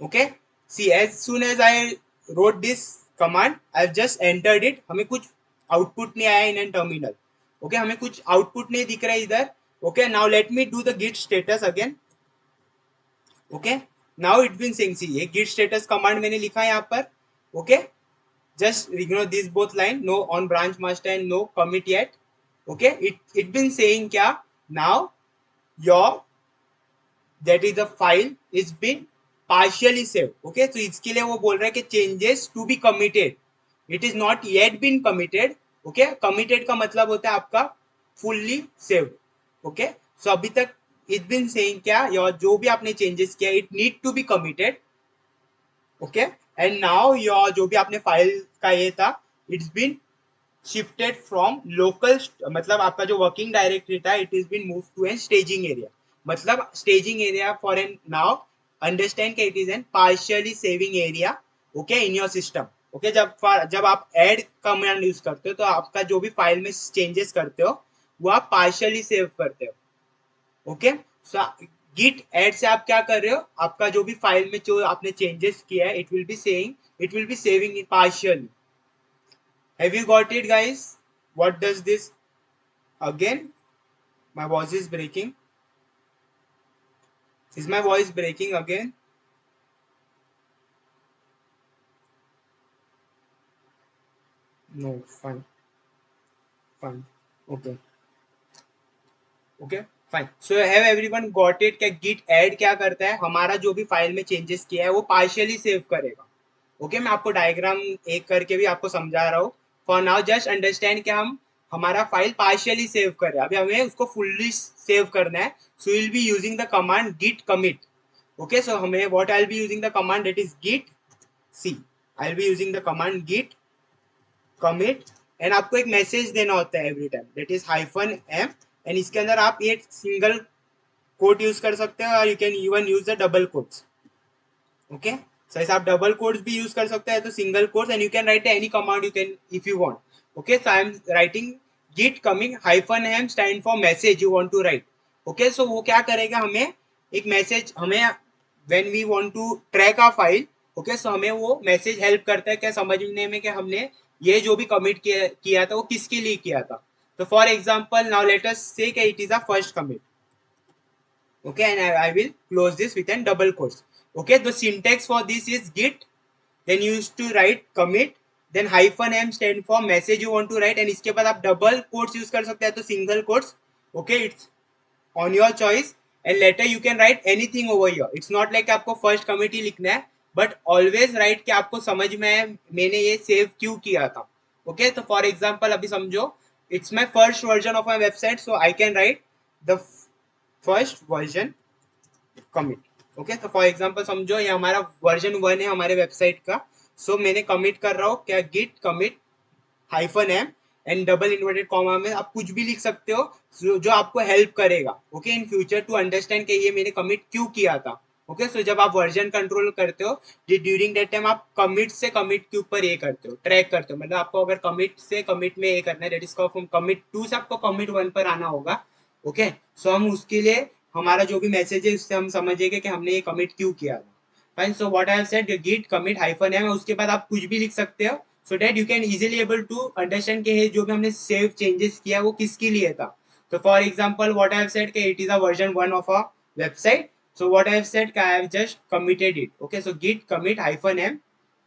Okay, see, as soon as I wrote this command, I've just entered it. हमें कुछ output नहीं आया in terminal. Okay, हमें कुछ output नहीं दिख रहा है इधर. Okay, now let me do the git status again. Okay, now it's been saying, see, ये git status command मैंने लिखा है यहाँ पर. Okay, just ignore these both line, no on branch master and no commit yet. Okay, it been saying क्या, now your, that is the file is been partially saved. Okay, so इसके लिए वो बोल रहा है कि changes to be committed, it is not yet been committed. Okay, committed का मतलब होता है आपका fully saved. Okay, so अभी तक it's been saying क्या, your जो भी आपने changes किया, it need to be committed. Okay, and now your जो भी आपने फाइल का ये था, it's been shifted from local, मतलब आपका जो वर्किंग डायरेक्टरी था, it is been moved to a staging area. मतलब staging area for an now understand कि it is an partially saving area. Okay, in your system. Okay, जब आप add command use करते हो तो आपका जो भी फाइल में चेंजेस करते हो वो आप partially सेव करते हो. ओके, सो git add से आप क्या कर रहे हो, आपका जो भी फाइल में जो आपने चेंजेस किया है, it will be saving it partially. Have you got it, guys? What does this? Again, my voice is breaking. Is my voice breaking again? No, fine. Okay. Okay, fine. So have everyone got it? क्या git add क्या करता है, हमारा जो भी file में changes किया है वो पार्शियली सेव करेगा. ओके, मैं आपको डायग्राम एक करके भी आपको समझा रहा हूँ. फॉर नाउ जस्ट अंडरस्टैंड कि हम हमारा फाइल पार्शियली सेव कर रहे हैं, अभी हमें उसको फुल्ली सेव करना है. So will be using the command git commit. Okay, so हमें what I will be using the command that is git c. I will be using the command git commit, and आपको एक message देना होता है every time, that is -m, and इसके अंदर आप ये सिंगल कोट यूज कर सकते हो और you can even use the double quotes. Okay, so ऐसे आप डबल कोट्स भी यूज कर सकते हैं तो single quotes, and you can write any command you can if you want. Okay, so I am writing git commit -m stand for message you want to write. Okay, so वो क्या करेगा, हमें एक message, हमें when we want to track a file. Okay, so हमें वो message help करता है क्या समझने में कि हमने ये जो भी कमिट किया था वो किसके लिए किया था. तो for example now let us say it is a first commit. Okay, and I will close this with a double quotes. Okay, the syntax for this is git, then you used to write commit, then -m stand for message you want to write, and इसके बाद आप double quotes use कर सकते हैं तो single quotes. Okay, it's on your choice, and later you can write anything over here. It's not like आपको first commit ही लिखना है, but always write कि आपको समझ में है मैंने ये save क्यों किया था. Okay, तो for example अभी समझो, it's my first version of my website, so I can write the first version commit. Okay, तो फॉर एग्जांपल समझो ये हमारा वर्जन 1 है हमारे वेबसाइट का. सो मैंने कमिट कर रहा हूँ क्या, git commit -m, and double inverted comma में आप कुछ भी लिख सकते हो जो आपको हेल्प करेगा okay in future to understand कि ये मैंने कमिट क्यों किया था ओके सो जब आप वर्जन कंट्रोल करते हो ड्यूरिंग दैट टाइम आप कमिट से कमिट के ऊपर ये करते हो ट्रैक करते हो मतलब आपको अगर कमिट से कमिट में ये करना है दैट इज कॉल्ड कमिट 2 से आपको कमिट 1 पर आना होगा ओके सो हम उसके लिए हमारा जो भी मैसेज है उससे हम समझेंगे कि हमने ये कमिट क्यों किया था fine so what I have said git commit hyphen m उसके बाद आप कुछ भी लिख सकते हो so that you can easily able to understand कि जो भी हमने save changes किया वो किसके लिए था so for example what I have said कि it is a version 1 of a website so what I have said कि I have just committed it okay so git commit hyphen m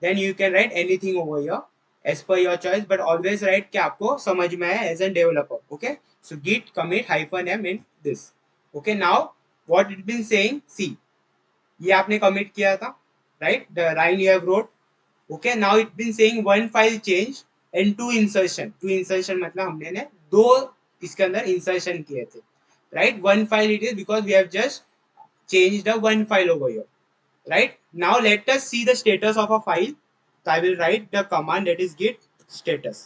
then you can write anything over here as per your choice but always write कि आपको समझ में आए as a developer okay so git commit hyphen m in this okay now what it been saying see ये आपने commit किया था right the line you have wrote okay now it been saying one file change and two insertion मतलब हमने ने दो इसके अंदर इंसर्शन किए थे right one file it is because we have just change the one file over here right now let us see the status of a file so I will write the command that is git status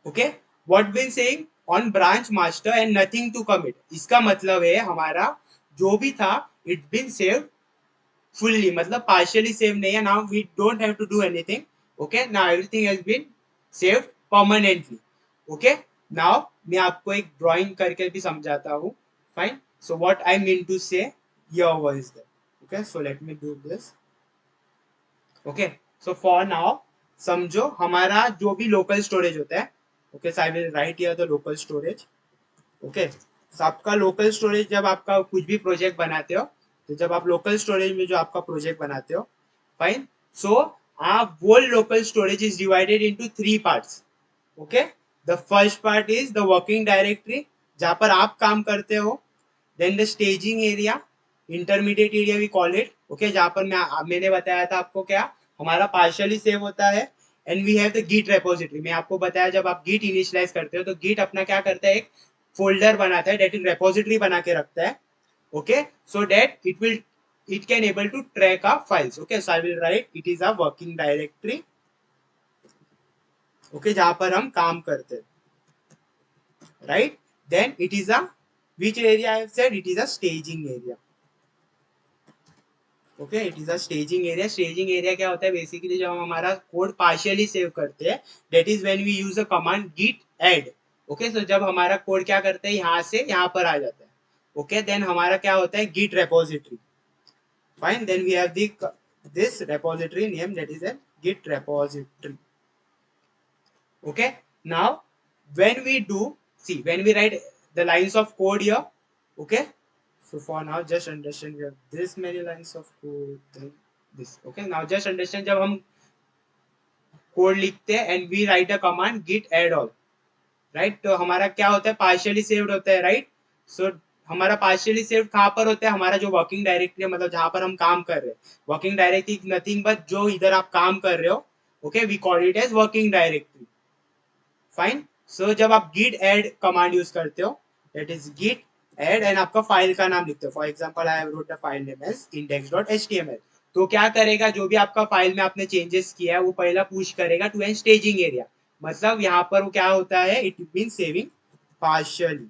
okay what been saying on branch master and nothing to commit इसका मतलब है हमारा जो भी था it been saved fully मतलब partially save नहीं है now we don't have to do anything okay now everything has been saved permanently okay now मैं आपको एक drawing करके भी समझाता हूँ fine so what I mean to say here was that okay so let me do this okay so for now समझो हमारा जो भी लोकल स्टोरेज होता है okay so I will write here the local storage okay so आपका local storage जब आपका कुछ भी प्रोजेक्ट बनाते हो तो जब आप लोकल स्टोरेज में जो आपका प्रोजेक्ट बनाते हो फाइन सो आप वो local storage is divided into 3 parts okay the first part is the working directory जहां पर आप काम करते हो then the staging area intermediate area we call it okay जहां पर मैंने बताया था आपको क्या हमारा पार्शियली सेव होता है and we have the git repository मैं आपको बताया जब आप गिट इनिशियलाइज करते हो तो गिट अपना क्या करता है एक फोल्डर बनाता है डेट इज रेपोजिटरी बना के रखता है okay so that it can able to track our files okay so I will write it is a working directory okay जहां पर हम काम करते हैं right then it is a which area I have said it is a staging area okay it is a staging area क्या होता है basically जब हम हमारा कोड partially सेव करते हैं that is when we use a command git add okay so जब हमारा कोड क्या करते हैं यहाँ से यहाँ पर आ जाता है okay then हमारा क्या होता है git repository fine then we have this repository name that is a git repository okay now when we do see when we write the lines of code here okay so for now just understand we have this many lines of code then this okay now just understand जब हम code लिखते हैं and we write a command git add all right तो हमारा क्या होता है partially saved होता है राइट सो हमारा पार्शियली सेव्ड कहाँ पर होता है हमारा जो वर्किंग डायरेक्टरी है मतलब जहां पर हम काम कर रहे हैं वर्किंग डायरेक्टरी नथिंग बट जो इधर आप काम कर रहे हो okay we call it as working directory fine so जब आप गिट ऐड कमांड यूज करते हो that is git add and आपका फाइल का नाम लिखते हो for example I have wrote the file name as index.html तो क्या करेगा जो भी आपका फाइल में आपने चेंजेस किया है वो पहला पुश करेगा टू एन स्टेजिंग एरिया मतलब यहाँ पर वो क्या होता है it mean saving partially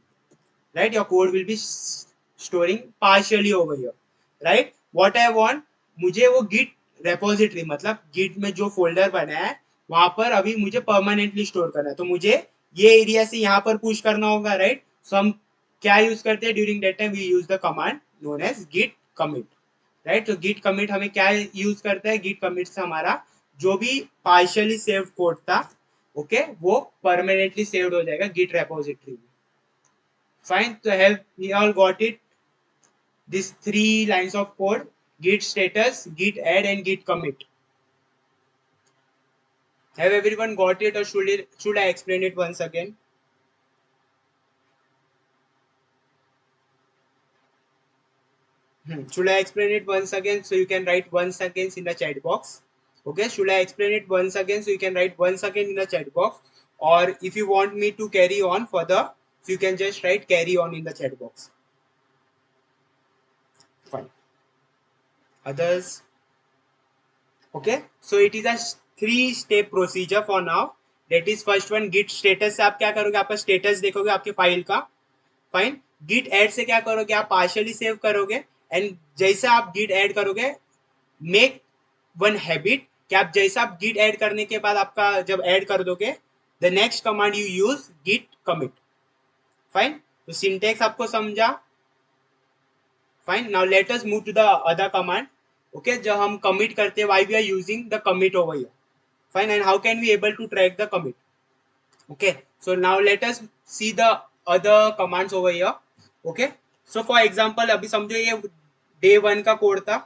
right your code will be storing partially over here right what I want मुझे वो गिट रेपोजिटरी मतलब गिट में जो फोल्डर बना है वहां पर अभी मुझे परमानेंटली स्टोर करना है तो मुझे ये एरिया से यहाँ पर पुश करना होगा राइट सो हम क्या यूज करते हैं during that time we use the command known as git commit right तो गिट कमिट हमें क्या यूज करता है गिट कमिट से हमारा जो भी पार्शियली सेव्ड कोड था ओके वो परमानेंटली सेव्ड हो जाएगा गिट रेपोजिटरी में फाइन तो have we all got it this 3 lines of code git status git add and git commit have everyone got it or should I explain it once again should I explain it once again so you can write once again in the chat box okay should I explain it once again so you can write once again in the chat box or if you want me to carry on further so you can just write carry on in the chat box fine others okay so it is a 3-step procedure for now that is first one git status से आप क्या करोगे, आपका status देखोगे आपके file का, fine. Git add से क्या करोगे, आप पार्शियली सेव करोगे, एंड जैसे आप गिट ऐड करोगे, मेक वन हैबिट कि आप जैसा आप गिट ऐड करने के बाद आपका जब ऐड कर दोगे, the next command you use git commit, fine. तो सिंटेक्स आपको समझा, fine. Now let us move to the other command, okay. जब हम कमिट करते हैं, why we are using the commit over here, fine, and how can we able to track the commit, okay। So now let us see the other commands over here, okay। So for example अभी समझो ये day 1 का code था,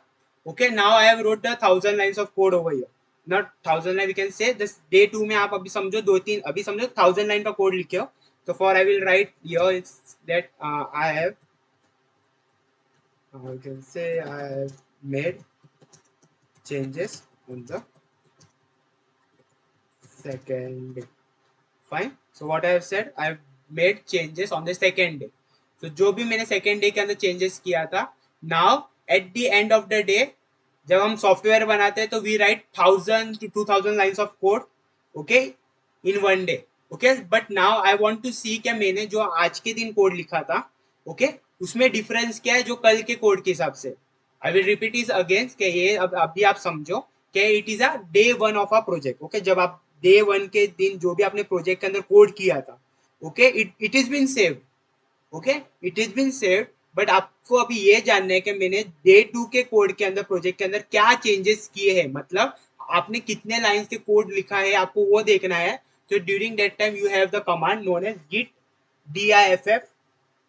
okay। Now I have wrote the 1000 lines of code over here, not 1000 line, we can say this day 2 में आप अभी समझो 2-3 अभी समझो 1000 लाइन का कोड लिखे हो, तो for I will write here is that I have you can say I have made changes on the second day, fine। So what I have said, I have made changes on the second day। So जो भी मैंने second day के अंदर changes किया था, now at the end of the day जब हम software बनाते हैं तो we write 1000 to 2000 lines of code, okay, in one day, okay। But now I want to see क्या मैंने जो आज के दिन कोड लिखा था, okay, उसमें डिफरेंस क्या है जो कल के कोड के हिसाब से। I will repeat is again कि ये अब अभी आप समझो कि it is a day 1 of a project, okay. जब आप डे 1 के दिन जो भी आपने प्रोजेक्ट के अंदर कोड किया था, okay, it is been saved, okay, it is been saved. But आपको अभी ये जानना है कि मैंने डे 2 के कोड के अंदर, प्रोजेक्ट के अंदर क्या चेंजेस किए हैं, मतलब आपने कितने लाइंस के कोड लिखा है, आपको वो देखना है। तो during that time you have the command known as git diff,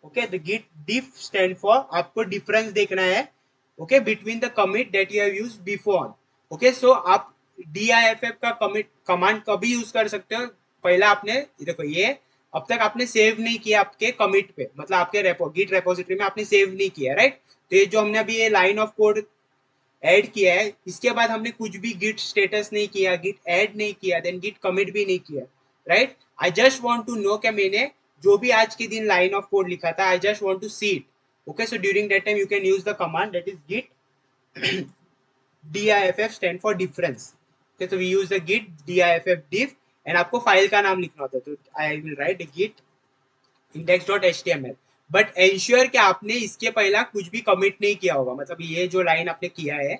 okay. The git diff stand for आपको डिफरेंस देखना है, okay, between the commit that you have used before, okay. So आप diff का कमिट कमांड कभी use कर सकते हो, पहला आपने देखो ये अब तक आपने सेव नहीं किया आपके कमिट पे, मतलब आपके गिट रेपोजिटरी में आपने सेव नहीं किया, राइट। तो ये जो हमने अभी ये लाइन ऑफ कोड ऐड किया है, इसके बाद हमने कुछ भी गिट स्टेटस नहीं किया, गिट ऐड नहीं किया, देन गिट कमिट भी नहीं किया, right. I just want to know कि मैंने जो भी आज के दिन लाइन ऑफ कोड लिखा था, I just want to see it, okay. So during that time you can use the command that is git diff stand for difference, okay। so we use the git diff diff, and आपको file का नाम लिखना होता है, तो I will write git index.html। But ensure कि आपने इसके पहला कुछ भी कमिट नहीं किया होगा, मतलब ये जो लाइन आपने किया है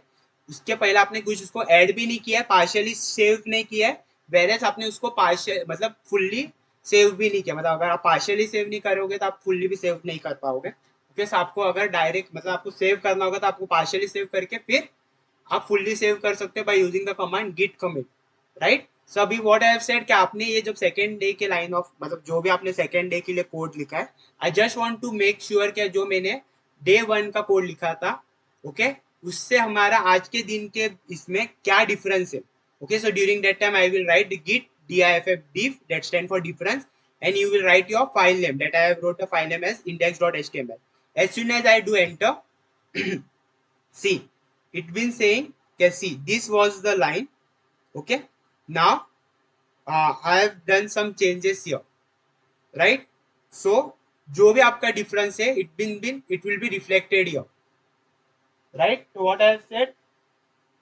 उसके पहले आपने कुछ उसको ऐड भी नहीं किया है, पार्शियली सेव नहीं किया है, वेरेस आपने उसको पार्शियल मतलब फुल्ली सेव भी नहीं किया। मतलब अगर आप पार्शियली सेव नहीं करोगे तो आप फुल्ली भी सेव नहीं कर पाओगे, क्योंकि आपको अगर डायरेक्ट मतलब आपको सेव करना होगा तो आपको पार्शियली सेव करके फिर आप फुल्ली सेव कर सकते हो by using the command git commit, right. So अभी व्हाट आई हैव सेड कि आपने ये जब सेकेंड डे के लाइन ऑफ मतलब जो भी आपने सेकेंड डे के लिए कोड लिखा है, I just want to make sure कि जो मैंने डे 1 का कोड लिखा था, ओके, उससे हमारा आज के दिन के इसमें क्या डिफरेंस है, okay. So during that time I will write git diff diff that stand for difference, and you will write your file name that I have wrote the file name as index.html। as soon as I do enter see it been saying okay, see this was the line, okay। now I have done some changes here, right। so जो भी आपका difference है it will be reflected here, right। तो what I have said,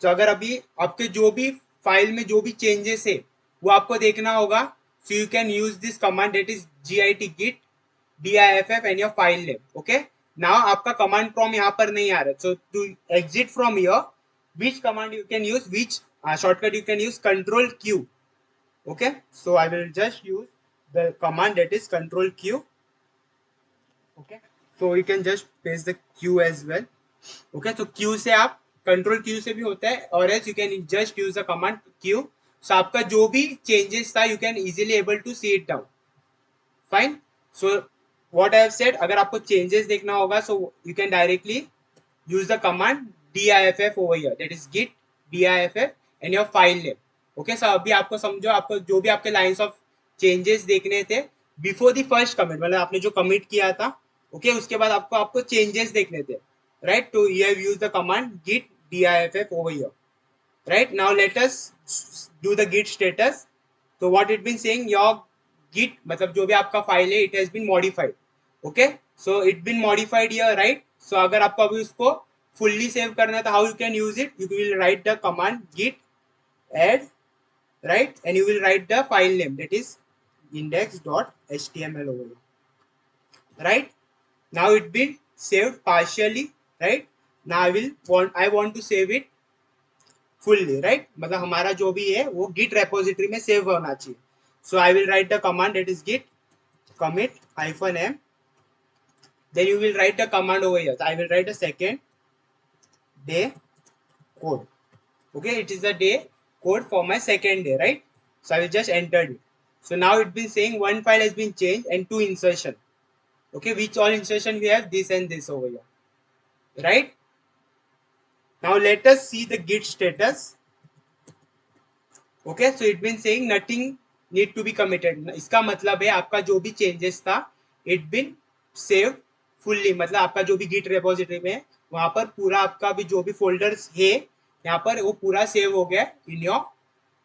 तो अगर अभी आपके जो भी फाइल में जो भी चेंजेस है वो आपको देखना होगा, so you can use this command that is git diff and your file name, okay। now आपका कमांड प्रॉम्प्ट यहाँ पर नहीं आ रहा, so to exit from here which command you can use, which shortcut you can use, control q, okay। so I will just use the command that is control q, okay। so you can just paste the q as well, okay। so q से आप control q से भी होता है, और else you can just use the command q। So आपका जो भी चेंजेस था you can easily able to see it down, fine. So what I have said, अगर आपको चेंजेस देखना होगा so you can directly use the command diff over here, that is git diff and your file name, okay। so अभी आपको समझो, आपको जो भी आपके लाइंस ऑफ चेंजेस देखने थे बिफोर द फर्स्ट कमिट, मतलब आपने जो कमिट किया था, okay, उसके बाद आपको चेंजेस देखने थे, right। तो you have used the command git diff over here, right। now let us do the git status। तो what it been saying, your git मतलब जो भी आपका फाइल है it has been modified, okay। so it been modified here, right। so अगर आपको अभी उसको फुल्ली सेव करना है तो how you can use it, you will write the command git add right? And you will write the file name, that is index.html over here, right? Now it been saved partially, right? Now I want to save it fully, right? मतलब हमारा जो भी है वो git repository में save होना चाहिए. So I will write the command, that is git commit -m. Then you will write the command over here. So I will write a second day code. Okay, it is the day code for my second day, right? So I will just enter it. So now it's been saying one file has been changed and 2 insertion. Okay, which all insertion we have? This and this over here, right? Now let us see the git status. Okay, so it's been saying nothing need to be committed. इसका मतलब है आपका जो भी changes था it been saved fully. मतलब आपका जो भी git repository में है वहां पर पूरा आपका भी जो भी folders है यहाँ पर वो पूरा save हो गया in your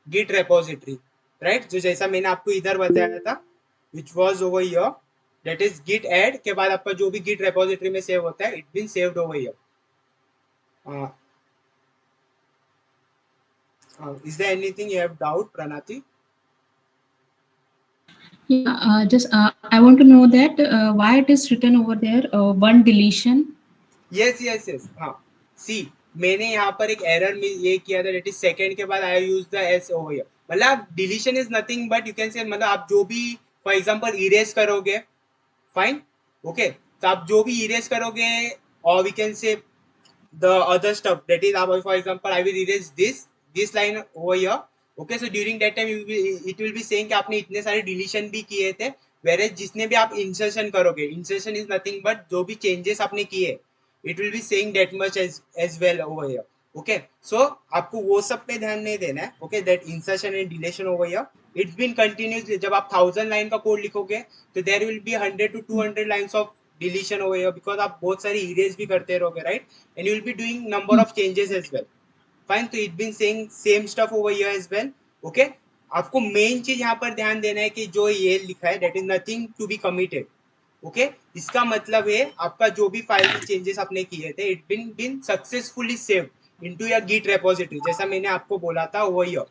git repository, right? जो जैसा मैंने आपको इधर बताया था which was over here, that is git add के बाद आपका जो भी git repository में save होता है it been saved over here. Is there anything you have doubt, Pranati? Yeah, just I want to know that why it is written over there one deletion. Yes. हाँ, सी मैंने यहाँ पर एक error में ये किया था, that is second के बाद I use the s over here. मतलब deletion is nothing but you can say मतलब आप जो भी for example erase करोगे, fine, okay, तो आप जो भी erase करोगे or we can say the other stuff, that is for example I will erase this line over here. Okay, so during that time it will be saying कि आपने इतने सारे deletion भी किए थे, whereas जिसने भी आप insertion करोगे, insertion is nothing but जो भी changes आपने किए it will be saying that much as well over here. Okay, so आपको वो सब पे ध्यान नहीं देना है. Okay, that insertion and deletion over here it's been continuous. जब आप 1000 लाइन का कोड लिखोगे तो there will be 100 to 200 lines of deletion over here because आप बहुत सारी erase भी करते रहोगे, right? And you will be doing number of changes as well. Fine, तो it's been saying same stuff over here as well. Okay, आपको main चीज यहाँ पर ध्यान देना है कि जो ये लिखा है that is nothing to be committed. Okay इसका मतलब है आपका जो भी फाइल में चेंजेस आपने किए थे it been successfully save into your git repository. जैसा मैंने आपको बोला था ओवर हियर,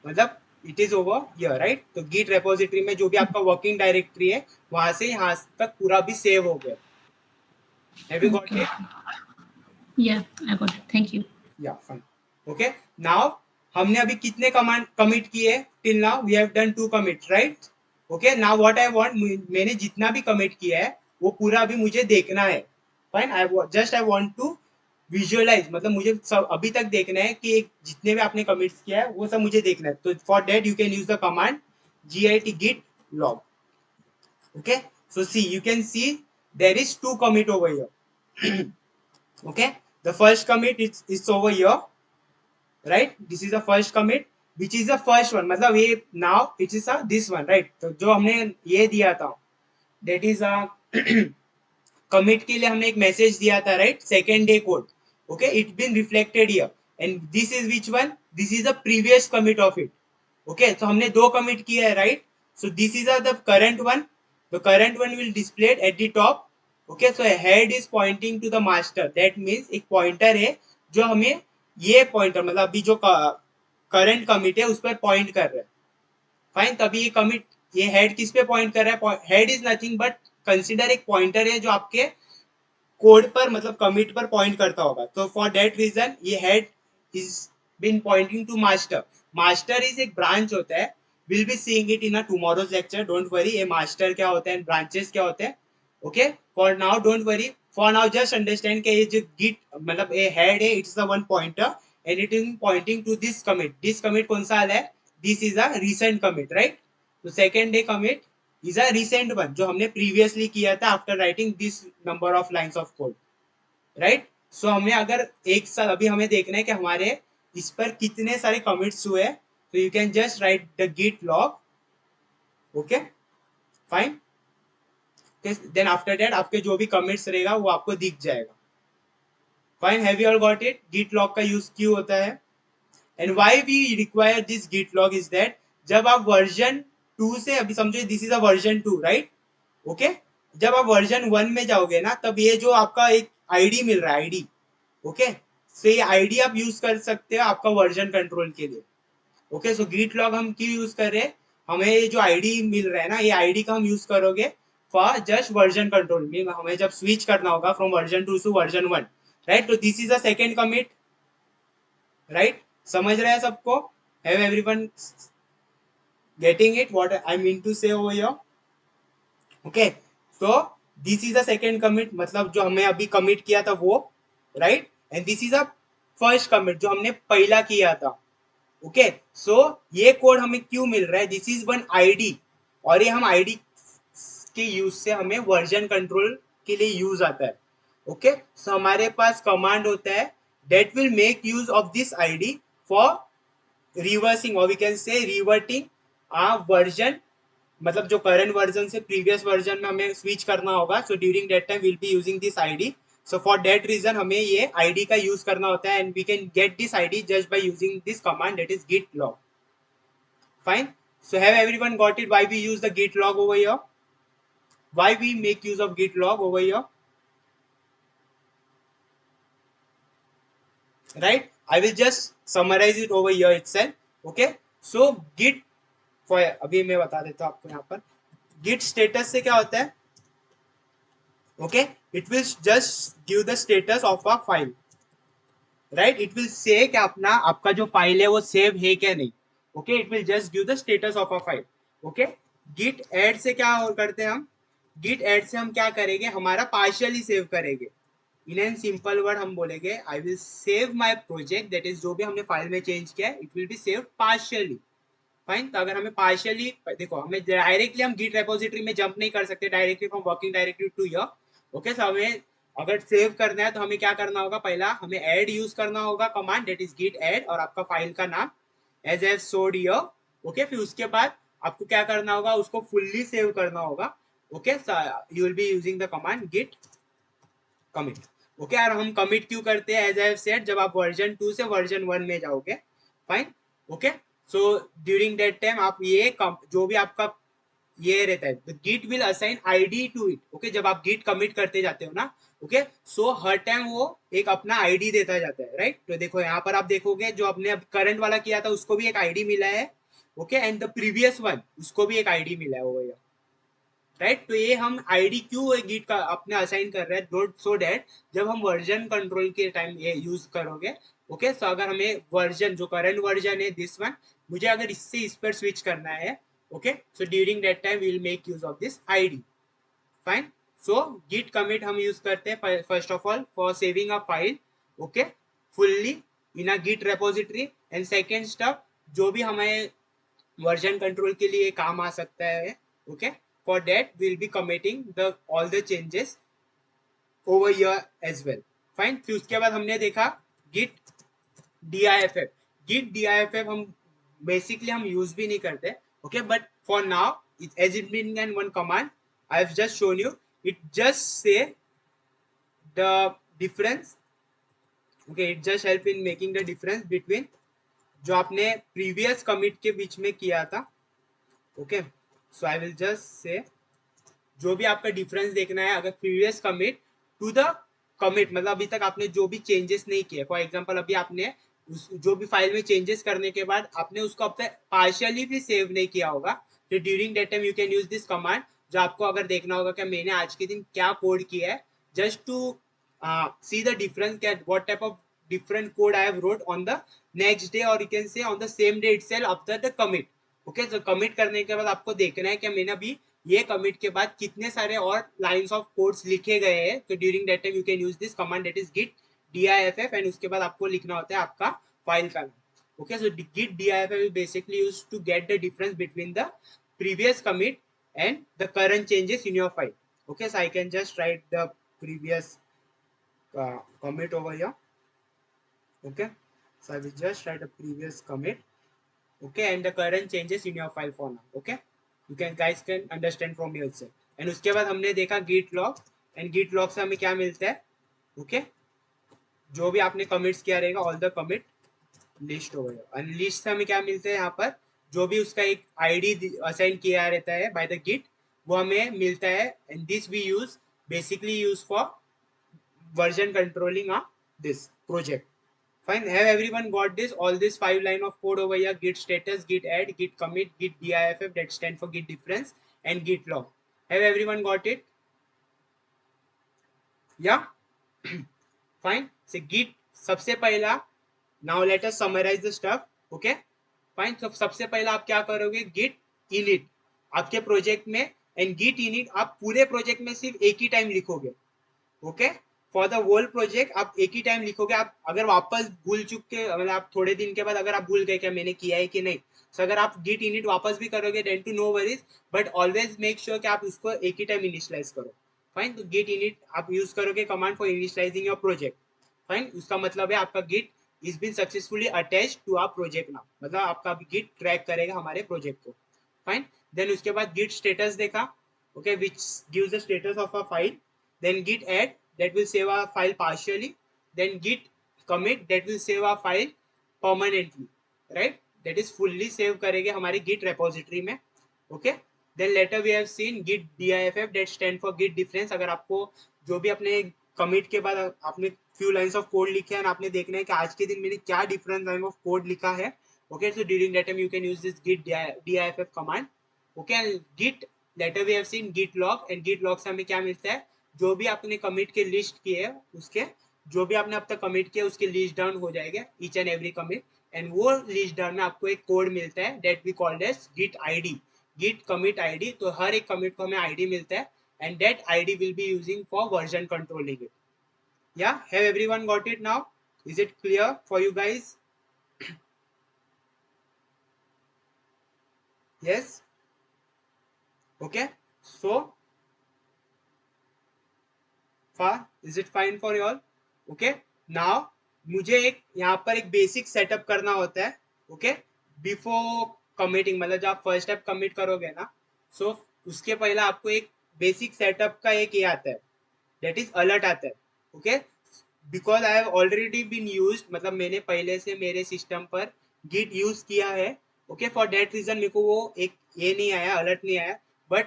मतलब it is over here, right? तो गिट रेपोजिटरी में जो भी आपका वर्किंग डायरेक्टरी है वहां से यहाँ तक पूरा भी सेव हो गया. Have you got it? Yeah, I got it. Thank you. या फाइन. ओके, नाउ हमने अभी कितने कमांड कमिट किए? Till now we have done 2 commit, right? Okay, now what I want, मैंने जितना भी कमिट किया है वो पूरा अभी मुझे देखना है. Fine, I want to visualize, मतलब मुझे सब अभी तक देखना है कि जितने भी आपने कमिट्स किया है वो सब मुझे देखना है. तो for that you can use the command git git log. Okay, so see, you can see there is 2 commit over here. Okay, the first commit is over here, right? This is the first commit, which is the first one. मतलब ये now it is this one, right? तो जो हमने ये दिया था that is commit के लिए हमने एक मैसेज दिया था, right? Second day code. Okay, it's been reflected here. And this is which one? This is the previous commit of it. Okay, so हमने 2 commit किया है, right? So this is the current one. The current one will display at the top. Okay, so head is pointing to the master. That means एक pointer है जो हमें ये pointer मतलब अभी जो current commit है उस पर point कर रहा है. फाइन, तभी ये commit, ये head किस पे point कर रहा है? Head is nothing but consider एक pointer है जो आपके कोड पर मतलब कमिट पर पॉइंट करता होगा. तो फॉर दैट रीजन ये head is been pointing to master. Master is एक ब्रांच होता है. Will be seeing it in a tomorrow's lecture, don't worry. ये मास्टर क्या होता है, ब्रांचेस क्या होते हैं. Okay, for now don't worry, for now just understand कि ये जो गिट मतलब ये हेड है, it's the one pointer and it is pointing to this commit. This commit कौन सा है? This is a recent commit, right? तो second day commit is a recent one जो हमने previously किया था after writing this number of lines of code, right? So हमें अगर एक साथ अभी हमें देखना है कि हमारे इस पर कितने सारे commits हुए, so you can just write the git log. Okay, fine. Okay, then after that आपके जो भी commits रहेगा वो आपको दिख जाएगा. Fine, have you all got it? Git log का use क्यों होता है? And why we require this git log is that जब आप वर्जन 2 से, अभी समझो this is a version 2, right? Okay, जब आप वर्जन 1 में जाओगे ना तब ये जो आपका एक आईडी मिल रहा है, आईडी, ओके, सो ये आईडी आप यूज कर सकते हो आपका वर्जन कंट्रोल के लिए. ओके, सो git log हम क्यों यूज कर रहे हैं, हमें ये जो आईडी मिल रहा है ना, ये आईडी का हम यूज करोगे फॉर जस्ट वर्जन कंट्रोल में, हमें जब स्विच करना होगा from version 2 to version 1, right. तो this is a second commit, right. समझ रहे हैं सबको? Have everyone getting it what I mean to say over here? Okay, so this is the second commit, मतलब जो हमें अभी कमिट किया था वो, right. And this is a first commit जो हमने पहला किया था। ओके, सो ये कोड हमें क्यों मिल रहा है, दिस इज वन आईडी, और ये हम आईडी के यूज से हमें वर्जन कंट्रोल के लिए यूज आता है। ओके, सो हमारे पास कमांड होता है that will make use of this id for reversing or we can say reverting a version, मतलब जो करंट वर्जन से प्रीवियस वर्जन में हमें स्विच करना होगा, so during that time will be using this ID. So for that reason हमें ये ID का यूज करना होता है, and we can get this ID just by using this command that is git log। Fine, so have everyone got it why we use the git log over here, why we make use of git log over here, right? I will just summarize it over here itself। okay, so git for अभी मैं बता देता हूँ आपको यहाँ पर git status से क्या होता है। okay, it will just give the status of a file, right? it will say कि अपना आपका जो फाइल है वो सेव है क्या नहीं। okay, it will just give the status of a file। okay, git add से क्या करते हैं हम, git add से हम क्या करेंगे, हमारा पार्शियली सेव करेंगे। इन एन सिंपल वर्ड हम बोलेंगे I will save my project, that is जो भी हमने फाइल में चेंज किया है it will B save partially. Fine, तो अगर हमें पार्शियली, देखो हमें डायरेक्टली हम गिट रेपोजिटरी में जंप नहीं कर सकते directly from working directory to यर। ओके, सो हमें अगर सेव करना है तो हमें क्या करना होगा, पहला हमें ऐड यूज करना होगा command that is git add, और आपका फाइल का नाम एज एव सोड यर। ओके, फिर उसके बाद आपको क्या करना होगा, उसको फुल्ली सेव करना होगा। Okay, you will be using the command git commit. Okay, और हम कमिट क्यों करते हैं, एज आई हैव सेड, जब आप वर्जन 2 से वर्जन 1 में जाओगे। Fine, okay, so during that time आप ये जो भी आपका ये रहता है, the git will assign ID to it. Okay, जब आप गिट कमिट करते जाते हो ना, ओके, सो हर टाइम वो एक अपना आईडी देता जाता है, राइट। तो देखो यहाँ पर आप देखोगे जो आपने अब करंट वाला किया था उसको भी एक आईडी मिला है। Okay, and the previous one उसको भी एक आईडी मिला है वो, राइट। तो ये हम आईडी क्यों गिट का अपने असाइन कर रहे हैं, सो डैट जब हम वर्जन कंट्रोल के टाइम ये यूज करोगे। ओके, सो अगर हमें वर्जन जो करंट वर्जन है दिस वन, मुझे अगर इससे इस पर स्विच करना है, okay, so during that time we will make use of this ID. Fine, so git commit हम यूज करते हैं first of all for saving a file, okay, fully in a git repository. And second step, जो भी हमें version control के लिए काम आ सकता है। Okay, for that we'll be committing the all the changes over here as well। Fine, फिर उसके बाद हमने देखा git diff। git diff हम बेसिकली हम यूज भी नहीं करते। Okay, but for now as it being an one command I have just shown you, it just say the difference। okay, it just help in making the difference between जो आपने previous commit के बीच में किया था। Okay, so I will just say जो भी आपका difference देखना है, अगर previous commit to the commit, मतलब अभी तक आपने जो भी चेंजेस नहीं किए, फॉर एग्जांपल अभी आपने जो भी फाइल में चेंजेस करने के बाद आपने उसको अब तक पार्शियली भी सेव नहीं किया होगा, तो during that time you can use this command. जो आपको अगर देखना होगा कि मैंने आज के दिन क्या कोड किया है, just to see the difference, what type of different code I have wrote on the next day, or you can say on the same day itself after the commit। Okay, तो commit करने के बाद आपको देखना है कि मैंने अभी ये कमिट के बाद कितने सारे और लाइंस ऑफ कोड्स लिखे गए हैं। तो during that time you can use this command that is git diff, and उसके बाद आपको लिखना होता है आपका फाइल का नाम। Okay, so git diff is basically used to get the difference between the previous commit and the current changes in your file। okay, so I can just write the previous commit over here। okay, so I will just write a previous commit, okay, and the current changes in your file for now। okay, you can guys can understand from here itself। and उसके बाद हमने देखा git log, and git log से हमें क्या मिलता है, okay, जो भी आपने commits किया रहेगा all the commit list हो गया, and list से हमें क्या मिलता है, यहाँ पर जो भी उसका एक id असाइन किया रहता है by the git वो हमें मिलता है, and this we use basically use for version controlling this project। Fine. Have everyone got this? All these 5 line of code over here: git status, git add, git commit, git diff, that stand for git difference, and git log. Have everyone got it? Yeah. Fine. So git सबसे पहला. Now let us summarize the stuff. Okay. Fine. So सबसे पहला आप क्या करोगे? Git init आपके project में, and git init आप पूरे प्रोजेक्ट में सिर्फ एक ही टाइम लिखोगे. Okay. For the whole project आप एक ही टाइम लिखोगे. आप अगर वापस भूल चुके, मतलब आप थोड़े दिन के बाद अगर आप भूल गए क्या मैंने किया है कि नहीं, so अगर आप git init वापस भी करोगे then too no worries, but always make sure कि आप उसको एक ही टाइम इनिशियलाइज करो. फाइन. तो git init आप यूज करोगे command for initializing your project. Fine. उसका मतलब है आपका git is been successfully attach to our project now, मतलब आपका git ट्रैक करेगा हमारे प्रोजेक्ट को. फाइन. देन उसके बाद git स्टेटस देखा. Okay, which gives the status of a file. Then git add, that will save our file partially. Then git commit, that will save our file permanently, right? That is fully save करेंगे हमारे git repository में. Okay. Then later we have seen git diff, that stand for git difference. अगर आपको जो भी अपने commit के बाद आपने few lines of code लिखे हैं, आपने देखना है कि आज के दिन मैंने क्या different line of code लिखा है. Okay, so during that time you can use this git diff command. Okay, and git later we have seen git log, and git log से हमें क्या मिलता है? जो भी आपने कमिट के लिस्ट किए है, उसके जो भी आपने अब तक कमिट किया उसके लिस्ट डाउन हो जाएगा each and every commit, and वो लिस्ट डाउन में आपको एक कोड मिलता है that we called as git ID, git commit ID. तो हर एक कमिट को हमें आईडी मिलता है, and that ID will be using for version controlling it. या have everyone got it now? Is it clear for you guys? yes. Okay, so far is it fine for you all? Okay. now मुझे एक यहाँ पर एक basic setup करना होता है. Okay, before committing, मतलब जब आप फर्स्ट स्टेप कमिट करोगे ना, सो उसके पहले आपको एक बेसिक सेटअप का एक ये आता है, दैट इज अलर्ट आता है. Okay, because I have already been used, मतलब मैंने पहले से मेरे सिस्टम पर गिट यूज किया है. ओके, फॉर दैट रीजन मेरे को वो एक ये नहीं आया, अलर्ट नहीं आया. But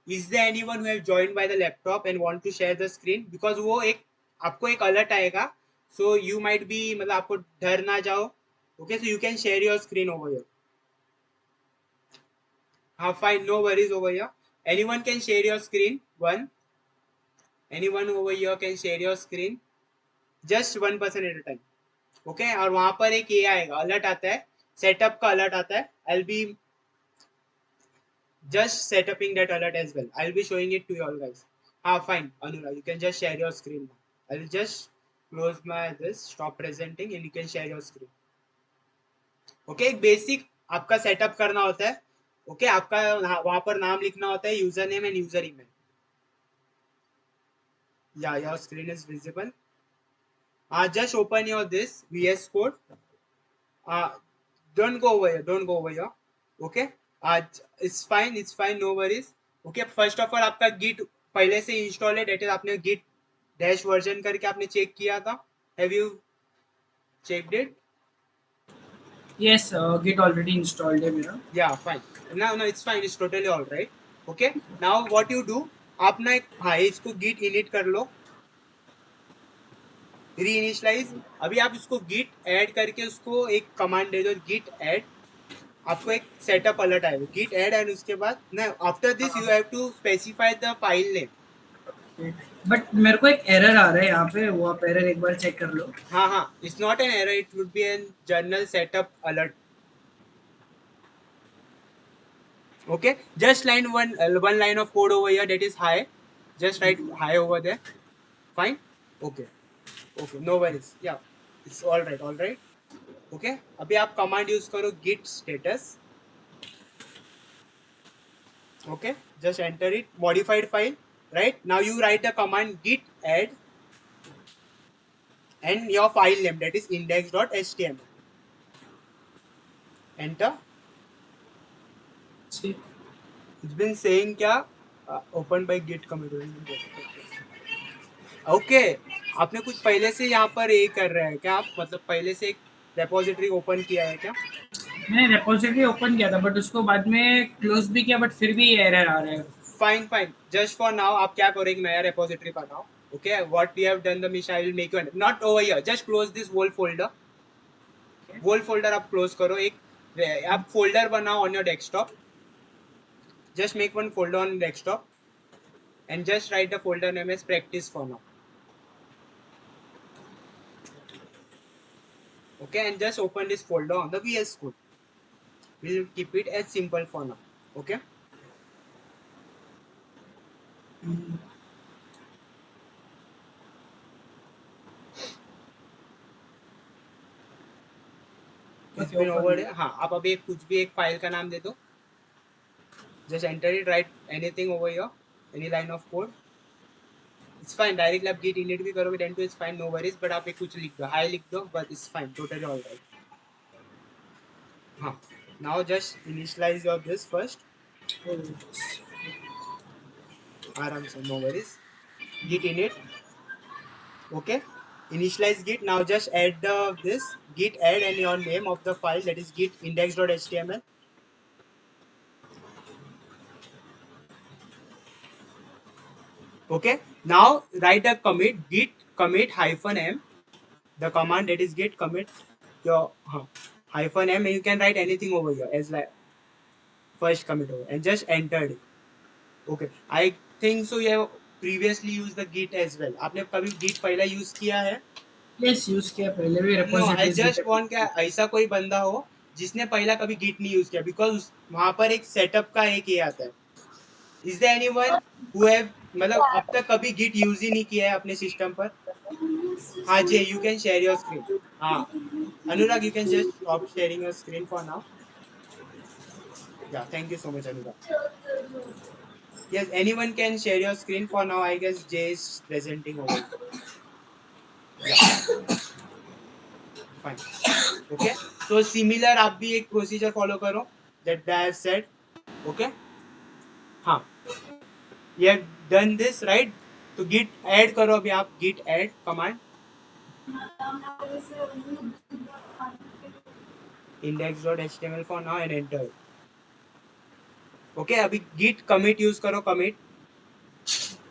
is there anyone who have joined by the laptop and want to share the screen? Because वो एक आपको एक अलर्ट आएगा, सो यू माइट बी, मतलब आपको डर ना जाओ. Okay, so you can share your screen over here. हाँ, fine, no worries over here. Anyone can share your screen. One, anyone over here can share your screen. Just 1% at a time. Okay, और वहां पर एक ये आएगा, alert आता है, setup का अलर्ट आता है. आई will B just setuping that alert as well. I'll be showing it to you all guys. Fine, Anurag, you can just share your screen now. I will just close my this, stop presenting, and you can share your screen. Okay, एक basic आपका setup करना होता है. Okay, आपका वहां पर नाम लिखना होता है, user name and user email. या your screen is visible. Just open your this VS Code. Don't go over here, don't go over here. Okay, it's fine, no worries. Okay, first of all आपका git पहले से install है, date is आपने git dash version करके आपने check किया था. Have you checked it? Yes, Git already installed है मेरा. Yeah, fine. No, it's fine, it's totally all right. Okay, now what you do, आप ना एक, हाँ, इसको git init कर लो, री इनिशियलाइज. अभी आप इसको git ऐड करके उसको एक कमांड दे दो, git ऐड. आपको एक सेटअप अलर्ट आएगा, git add, एंड उसके बाद ना after this you have to specify the file name. But मेरे को एक एरर आ रहा है यहाँ पे, वो आप एरर एक बार चेक कर लो. हाँ, it's not an error, it would be an general setup alert. Okay, just one line of code over here, that is hi. Just write hi over there. Fine. Okay, no worries. Yeah, it's all right. Okay, अभी आप command use करो git status. Okay, just enter it, modified file. Right now you write the command git add and your file name, that is index.html. Enter. It's been saying क्या, open by git commit. Okay, आपने कुछ पहले से यहाँ पर ये कर रहा है क्या आप, मतलब पहले से एक रेपोजिटरी ओपन किया है क्या? मैंने रेपोजिटरी ओपन किया था बट उसको बाद में क्लोज भी किया, बट फिर भी एरर आ रहा है. फाइन, जस्ट फॉर नाउ आप क्या करो, एक नया रेपोजिटरी बनाओ. Okay, what we have done, the Misha, I will make you not over here. Just close this whole folder. वो फोल्डर आप क्लोज करो. एक आप फोल्डर बनाओ on your desktop. Just make one folder on desktop and just write the folder name as practice for now. Okay, and just open this folder on the VS Code. We'll keep it as simple for now. Okay. It's been over. हाँ, आप अभी कुछ भी एक file का नाम दे दो. Just enter it. Write anything over here. Any line of code. It's fine. Directly आप git init भी करोगे then too it's fine. No worries. But आप एक कुछ लिख दो. Hi लिख दो. But it's fine. Totally all right. हाँ. Now just initialize your this first. आराम से. No worries. Git init. Okay. Initialize git. Now just add this git add and your name of the file, that is git index.html. Okay. Now write a commit git commit -m, the command that is git commit your -m, and you can write anything over here as like first commit over and just enter it. Okay. I think so you have previously used the git as well. आपने कभी git पहला use किया है? Yes, use किया पहले भी. No, I just want क्या ऐसा कोई बंदा हो जिसने पहला कभी git नहीं यूज किया, बिकॉज वहां पर एक सेटअप का एक ये आता है. Is there anyone who have मतलब अब तक कभी git यूज ही नहीं किया है अपने सिस्टम पर? हाँ जी, you can share your screen. हाँ, Anurag, you can just stop sharing your screen for now. Yeah, thank you so much, Anurag. Yes, anyone can share your screen for now. I guess Jay is presenting over. Yeah. Fine. Okay. So similar आप भी एक procedure follow करो that I have said. Okay. हाँ. You have done this right? तो git add करो अभी आप git add command. index.html for now and enter. Okay. अभी git commit use करो commit.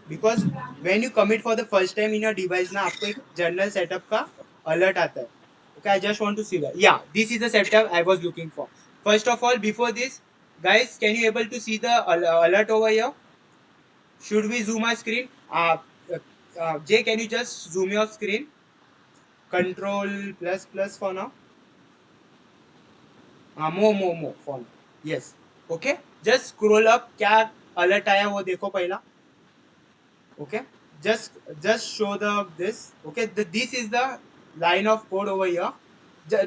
Because when you commit for the first time in your device ना आपको एक general setup का alert आता है. Okay, I just want to see that. Yeah, this is the setup I was looking for. First of all, before this, guys, can you able to see the alert over here? Should we zoom our screen? Jay, can you just zoom your screen? Control plus for now. More for now. Yes. Okay. Just scroll up. क्या alert आया वो देखो पहला. Okay. Just show the this. Okay. This is the line of code over here.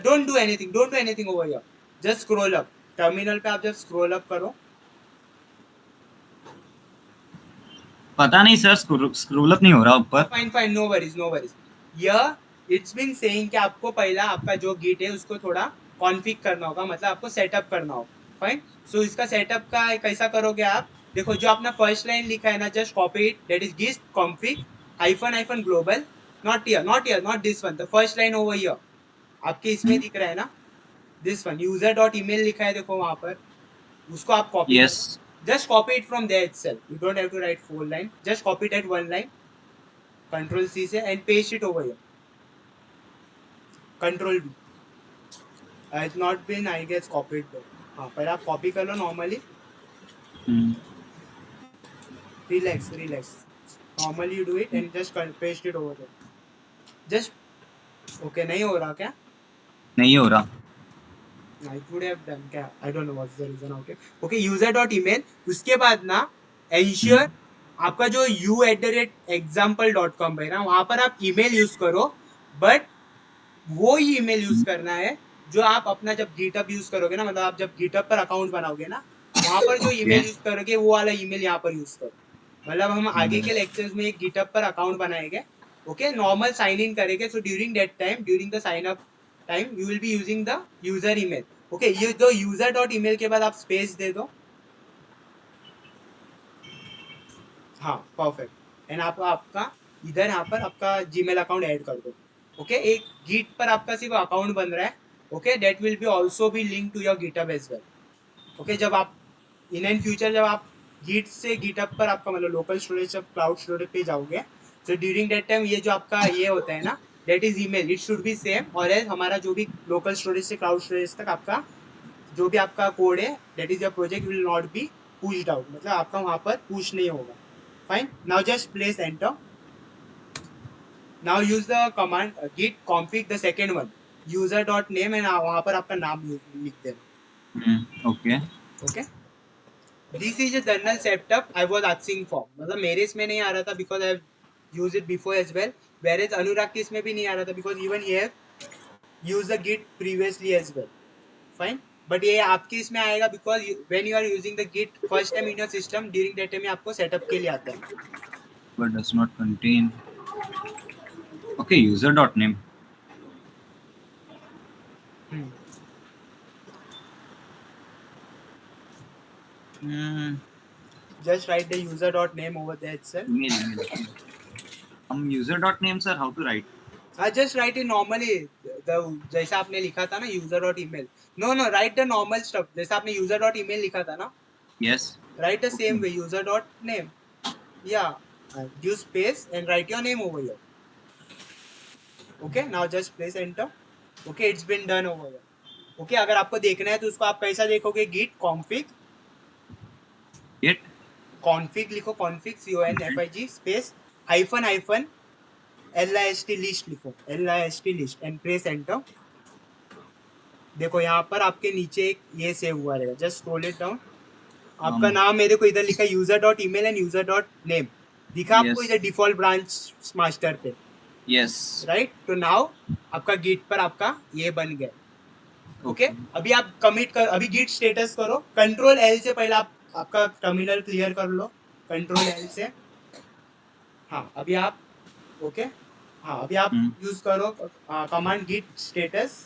Don't do anything over here. Just scroll up. Terminal पे आप जब scroll up करो. पता नहीं सर, स्क्रॉल अप नहीं हो रहा ऊपर. Fine, no worries. यह इट्स बीन सेइंग कि आपको पहला आपका जो गिट है उसको थोड़ा कॉन्फ़िग करना होगा, मतलब आपको सेटअप करना होगा. फाइन. सो इसका सेटअप का कैसा करोगे आप? देखो जो आपने फर्स्ट लाइन लिखा है ना, just copy it. That is git config --- global. Not here, not this one. The first line over here. आपके इसमें दिख रहा है ना, दिस वन user.email लिखा है देखो वहां पर, उसको आप copy. Yes. Just copy it from there itself. You don't have to write 4 line. Just copy it at 1 line. Control C से and paste it over here. Control V. It's not been, I guess, copied there. हाँ, पर आप copy कर लो normally. Relax. Normally you do it and just paste it over there. Just okay. नहीं हो रहा क्या? नहीं हो रहा. I would have done क्या? I don't know what's the reason. Okay. user.email. उसके बाद ना ensure आपका जो u@example.com है ना, वहां पर आप ईमेल यूज करो, बट वो ही ईमेल यूज करना है जो आप अपना जब GitHub यूज करोगे ना, मतलब आप जब GitHub पर अकाउंट बनाओगे ना, वहां पर जो ईमेल यूज करोगे वो वाला ईमेल यहाँ पर यूज करो. मतलब हम आगे के लेक्चर्स में एक GitHub पर अकाउंट बनाएंगे. ओके, नॉर्मल साइन इन करेंगे. So during that time, during the sign up time, you will be using the user email. Okay, ये जो user.email के बाद आप स्पेस दे दो. हाँ, परफेक्ट. एंड आपका इधर यहाँ पर आपका जीमेल अकाउंट ऐड कर दो. ओके, एक गिट पर आपका सिर्फ अकाउंट बन रहा है. Okay, that will be also be link to your GitHub as well. Okay, जब आप इन एंड फ्यूचर जब आप गिट से GitHub पर आपका मतलब लोकल स्टोरेज जब क्लाउड स्टोरेज पे जाओगे, तो ड्यूरिंग दैट टाइम ये जो आपका ये होता है ना, that is email, it should be same, और else हमारा जो भी local storage से cloud storage तक आपका जो भी आपका कोड है, that is your project will not be pushed out, मतलब आपका वहाँ पर push नहीं होगा. Fine. Now just place enter. Now use the command git config the second one, user.name, and वहाँ पर आपका नाम लिख देना. Okay. Okay. This is a general setup I was asking for. मतलब मेरे इसमें नहीं आ रहा था because I have used it before as well. Whereas अनुराग के इसमें भी नहीं आ रहा था because even he have used the git previously as well. Fine. But ये आपके इसमें आएगा because when you are using the git first time in your system, during that time आपको setup के लिए आता है. But does not contain. Okay, user.name. Just write the user.name over there itself. Email. User.name, sir, how to write? Just write it normally. जैसा आपने लिखा था ना user.email. No, write the normal stuff. जैसा आपने user.email लिखा था ना. Yes. Write the same way, user.name. Yeah. Use space and write your name over here. Okay, now just press enter. Okay, it's been done over here. Okay, अगर आपको देखना है तो उसको आप कैसा देखोगे? Git config. Git config लिखो, config config space hyphen list list लिखो, list list and press enter. देखो यहाँ पर आपके नीचे एक ये सेव हुआ रहेगा. Just scroll it down. आपका नाम मेरे को इधर लिखा user.email and user.name दिखा आपको इधर डिफॉल्ट ब्रांच मास्टर पे. Yes. राइट. तो नाउ आपका गिट पर आपका ये बन गया. ओके. अभी आप कमिट कर, अभी गिट स्टेटस करो. कंट्रोल एल से पहले आप आपका टर्मिनल क्लियर कर लो. कंट्रोल एल से. हाँ अभी आप ओके. हाँ अभी आप यूज करो कमांड गिट स्टेटस.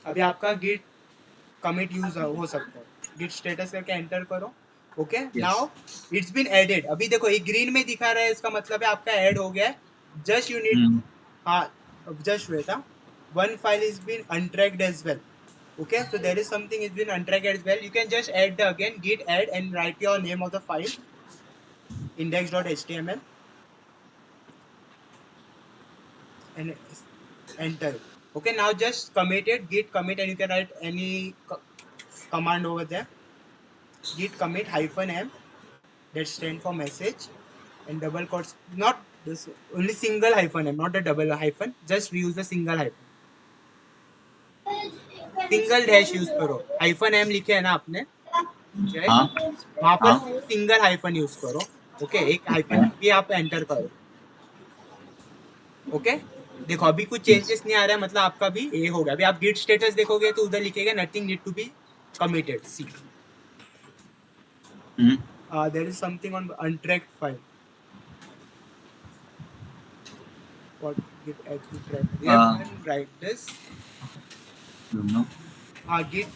अभी आपका गिट कमिट यूज हो सकता है. गिट स्टेटस करके एंटर करो. Okay. Now it's been added. अभी देखो ये ग्रीन में दिखा रहा है, इसका मतलब है आपका ऐड हो गया है. Just you need just wait. One file is been untracked as well. Okay, so there is something is been untracked as well. You can just add the again git add and write your name of the file, index.html, and enter. Okay, now just commit it, git commit, and you can write any command over there. Git commit -m, that stand for message, and double quotes, not this, only single -m, not the double hyphen. Just use the single hyphen. Single dash use करो. -m लिखे है ना आपने, वहां पर single hyphen use करो. Okay. एक hyphen भी आप एंटर करो. ओके. देखो अभी कुछ चेंजेस नहीं आ रहा है, मतलब आपका भी ये हो गया. अभी आप गिट स्टेटस देखोगे तो उधर लिखेगा nothing need to be committed. See there is something on untracked file. What git add to track? Yeah, write this. Don't know. हाँ गिट.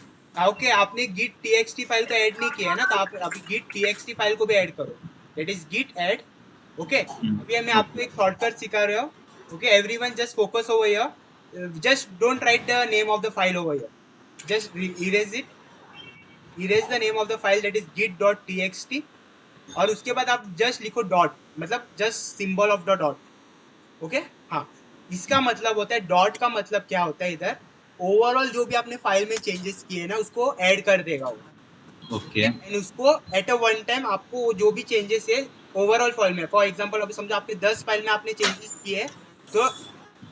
ओके. आपने git txt फाइल को ऐड नहीं किया है ना, तो आप अभी git txt फाइल को भी ऐड करो. That is git add. Okay. अभी मैं आपको एक शॉर्टकट सिखा रहा हूँ. Okay. Everyone just focus over here. just don't write the name of the file over here. Just erase it. Erase the name of the file, that is git.txt. और उसके बाद आप जस्ट लिखो डॉट, मतलब just symbol of the dot. Okay. हाँ. इसका मतलब होता है, डॉट का मतलब क्या होता है, इधर ओवरऑल जो भी आपने फाइल में चेंजेस किए ना उसको ऐड कर देगा वो. ओके. एंड उसको एट अ वन टाइम आपको जो भी चेंजेस है ओवरऑल फाइल में, फॉर एग्जांपल अभी समझो आपने 10 फाइल में आपने चेंजेस किए, तो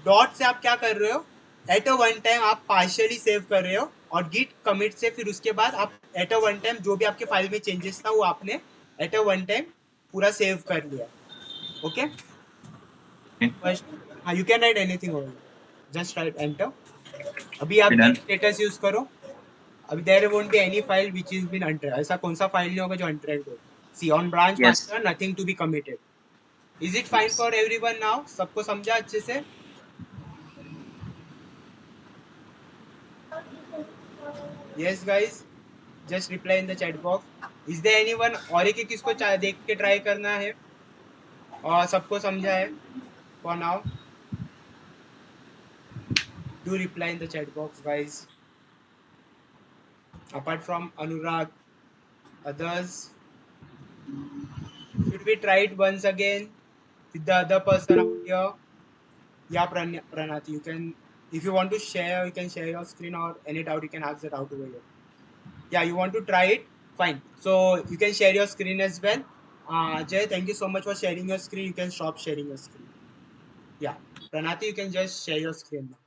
डॉट से आप क्या कर रहे हो, एट अ वन टाइम आप पार्शियली सेव कर रहे हो. और गिट कमिट से फिर उसके बाद आप एट अ वन टाइम जो भी आपके फाइल में चेंजेस था वो आपने एट अ वन टाइम पूरा सेव कर लिया. ओके. हाँ you can write anything over. Just write enter. अभी आप स्टेटस यूज करो. अभी there won't be any file which is been untracked. ऐसा कौन सा फाइल नहीं होगा जो अनट्रैक्ड हो. See on branch master nothing to be committed. Is it fine for everyone now? सबको समझा अच्छे से? Yes guys, just reply in the chat box. Is there anyone? और एक किसको देख के ट्राई करना है और सबको समझा है? For now do reply in the chat box guys. Apart from Anurag, others Should we try it once again with the other person out here? Yeah, Pranati, you can, if you want to share, you can share your screen, or any doubt you can ask the doubt over here. Yeah, you want to try it? Fine. So you can share your screen as well. Jay, thank you so much for sharing your screen. You can stop sharing your screen. Yeah, Pranati, you can just share your screen now.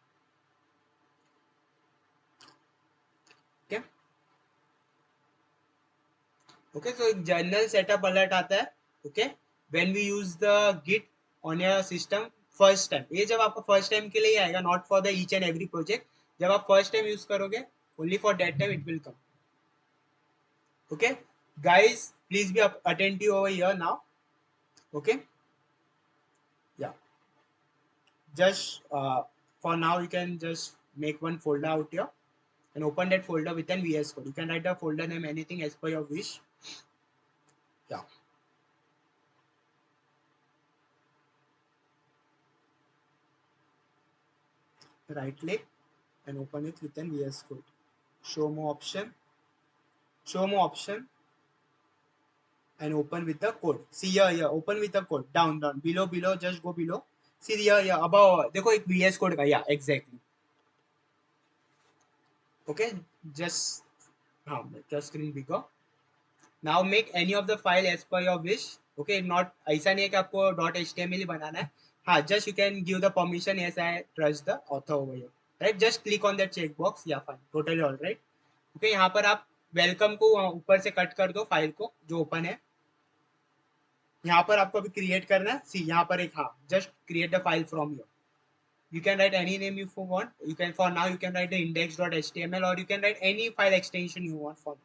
Okay. Okay, so general setup alert आता है. Okay, when we use the Git on your system first time, ये जब आपका first time के लिए ही आएगा, not for the each and every project. जब आप first time use करोगे, only for that time it will come. Okay, guys, please be attentive over here now. Okay, yeah, just for now you can just make one folder out here and open that folder with an VS Code. You can write a folder name, anything as per your wish. Yeah. Right click and open it with an VS Code. Show more option. Show more option and open with the code. See here, open with the code. Down, below, just go below. See here, above. देखो एक VS Code का, yeah, exactly. Okay, just make your screen bigger. Now make any of the file as per your wish. Okay, not ऐसा नहीं है कि आपको .html ही बनाना है. हाँ, just you can give the permission. Yes, I trust the author over here. Right, just click on that checkbox. Yeah, fine, totally all right. Okay, यहाँ पर आप वेलकम को ऊपर से कट कर दो, फाइल को जो ओपन है. यहाँ पर आपको अभी क्रिएट करना है. सी यहाँ पर एक, हाँ, just create the file from here. You can write any name if you want. You can, for now you can write the index.html, or you can write any file extension you want for now.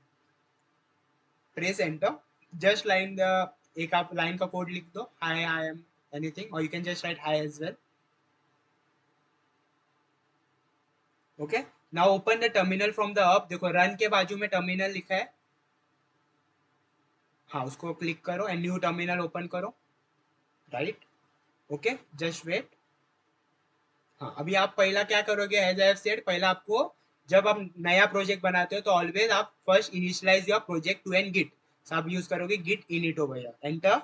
Press enter. Just line the एक आप line का code लिख दो. Hi, I am anything, or you can just write hi as well. Okay. Now open the terminal from the up. देखो run के बाजू में terminal लिखा है. हाँ, उसको क्लिक करो एंड न्यू टर्मिनल ओपन करो. राइट. Okay, just wait. हाँ, अभी आप पहला क्या करोगे, एज आई हैव सेड, पहला आपको जब आप नया प्रोजेक्ट बनाते हो तो ऑलवेज आप first initialize your project to an git. So आप यूज करोगे git init over here. Enter.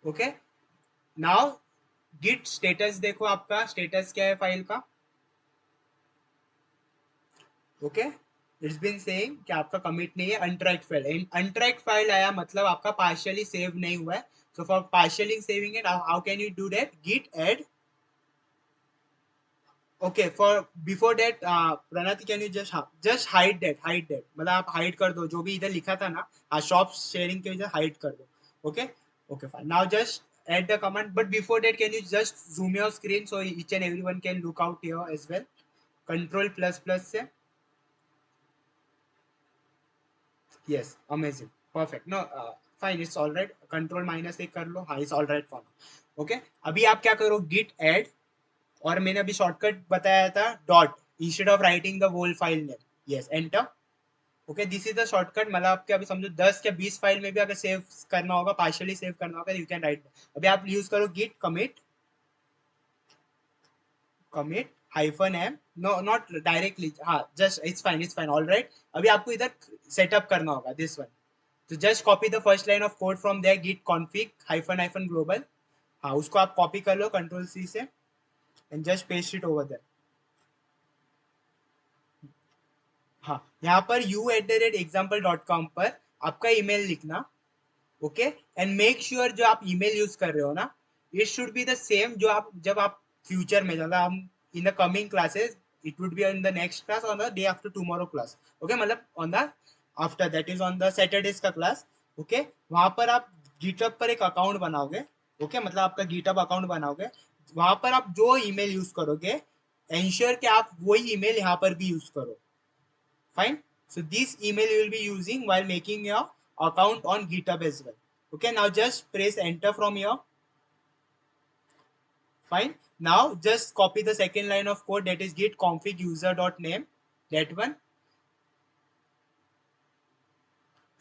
Okay, now git status देखो, आपका स्टेटस क्या है फाइल का. ओके, इट्स बीन सेइंग कि आपका कमिट नहीं है, अनट्रैक्ड फाइल. अनट्रैक्ड फाइल आया मतलब आपका पार्शियली सेव नहीं हुआ है. So for partially saving it, how can you do that? Git add. Okay, for before that Pranati, can you just hide that. मतलब आप हाइड कर दो जो भी इधर लिखा था ना, शॉप शेयरिंग के वजह हाइड कर दो. Okay, okay fine. Now just add the command, but before that can you just zoom your screen so each and everyone can look out here as well. Control plus plus से. Yes, amazing, perfect. No, fine, it's all right. Control minus एक कर लो. हाँ, it's all right for now. Okay, अभी आप क्या करो, git add, और मैंने अभी शॉर्टकट बताया था dot instead of writing the whole file name. Yes, enter. Okay, this is the shortcut. मतलब आपके अभी समझो 10 या 20 फाइल में भी अगर सेव करना होगा, पार्शियली सेव करना होगा, यू कैन राइट. अभी आप यूज करो git commit hyphen M. No, not directly. हाँ, just it's fine, all right. अभी आपको इधर सेटअप करना होगा दिस वन. तो just copy the first line of code from there, git config hyphen global. हाँ, उसको आप कॉपी कर लो कंट्रोल सी से and just paste it over there. हाँ, यहाँ पर u@example.com पर आपका ईमेल लिखना. ओके, एंड मेक श्योर जो आप ईमेल यूज कर रहे हो ना, it should be the same जो आप जब आप फ्यूचर में, मतलब हम in the coming classes, it would be in the next class, on the day after tomorrow class. Okay, मतलब on the after that is on the Saturdays का class. Okay, वहां पर आप गिटहब पर एक अकाउंट बनाओगे. ओके, मतलब आपका गिटहब अकाउंट बनाओगे. वहां पर आप जो ईमेल यूज करोगे, एंश्योर कि आप वही ईमेल यहाँ पर भी यूज करो. Fine. So this email you will be using while making your account on GitHub as well. Okay, now just press enter from here. Fine. Now just copy the second line of code, that is git config user.name, that one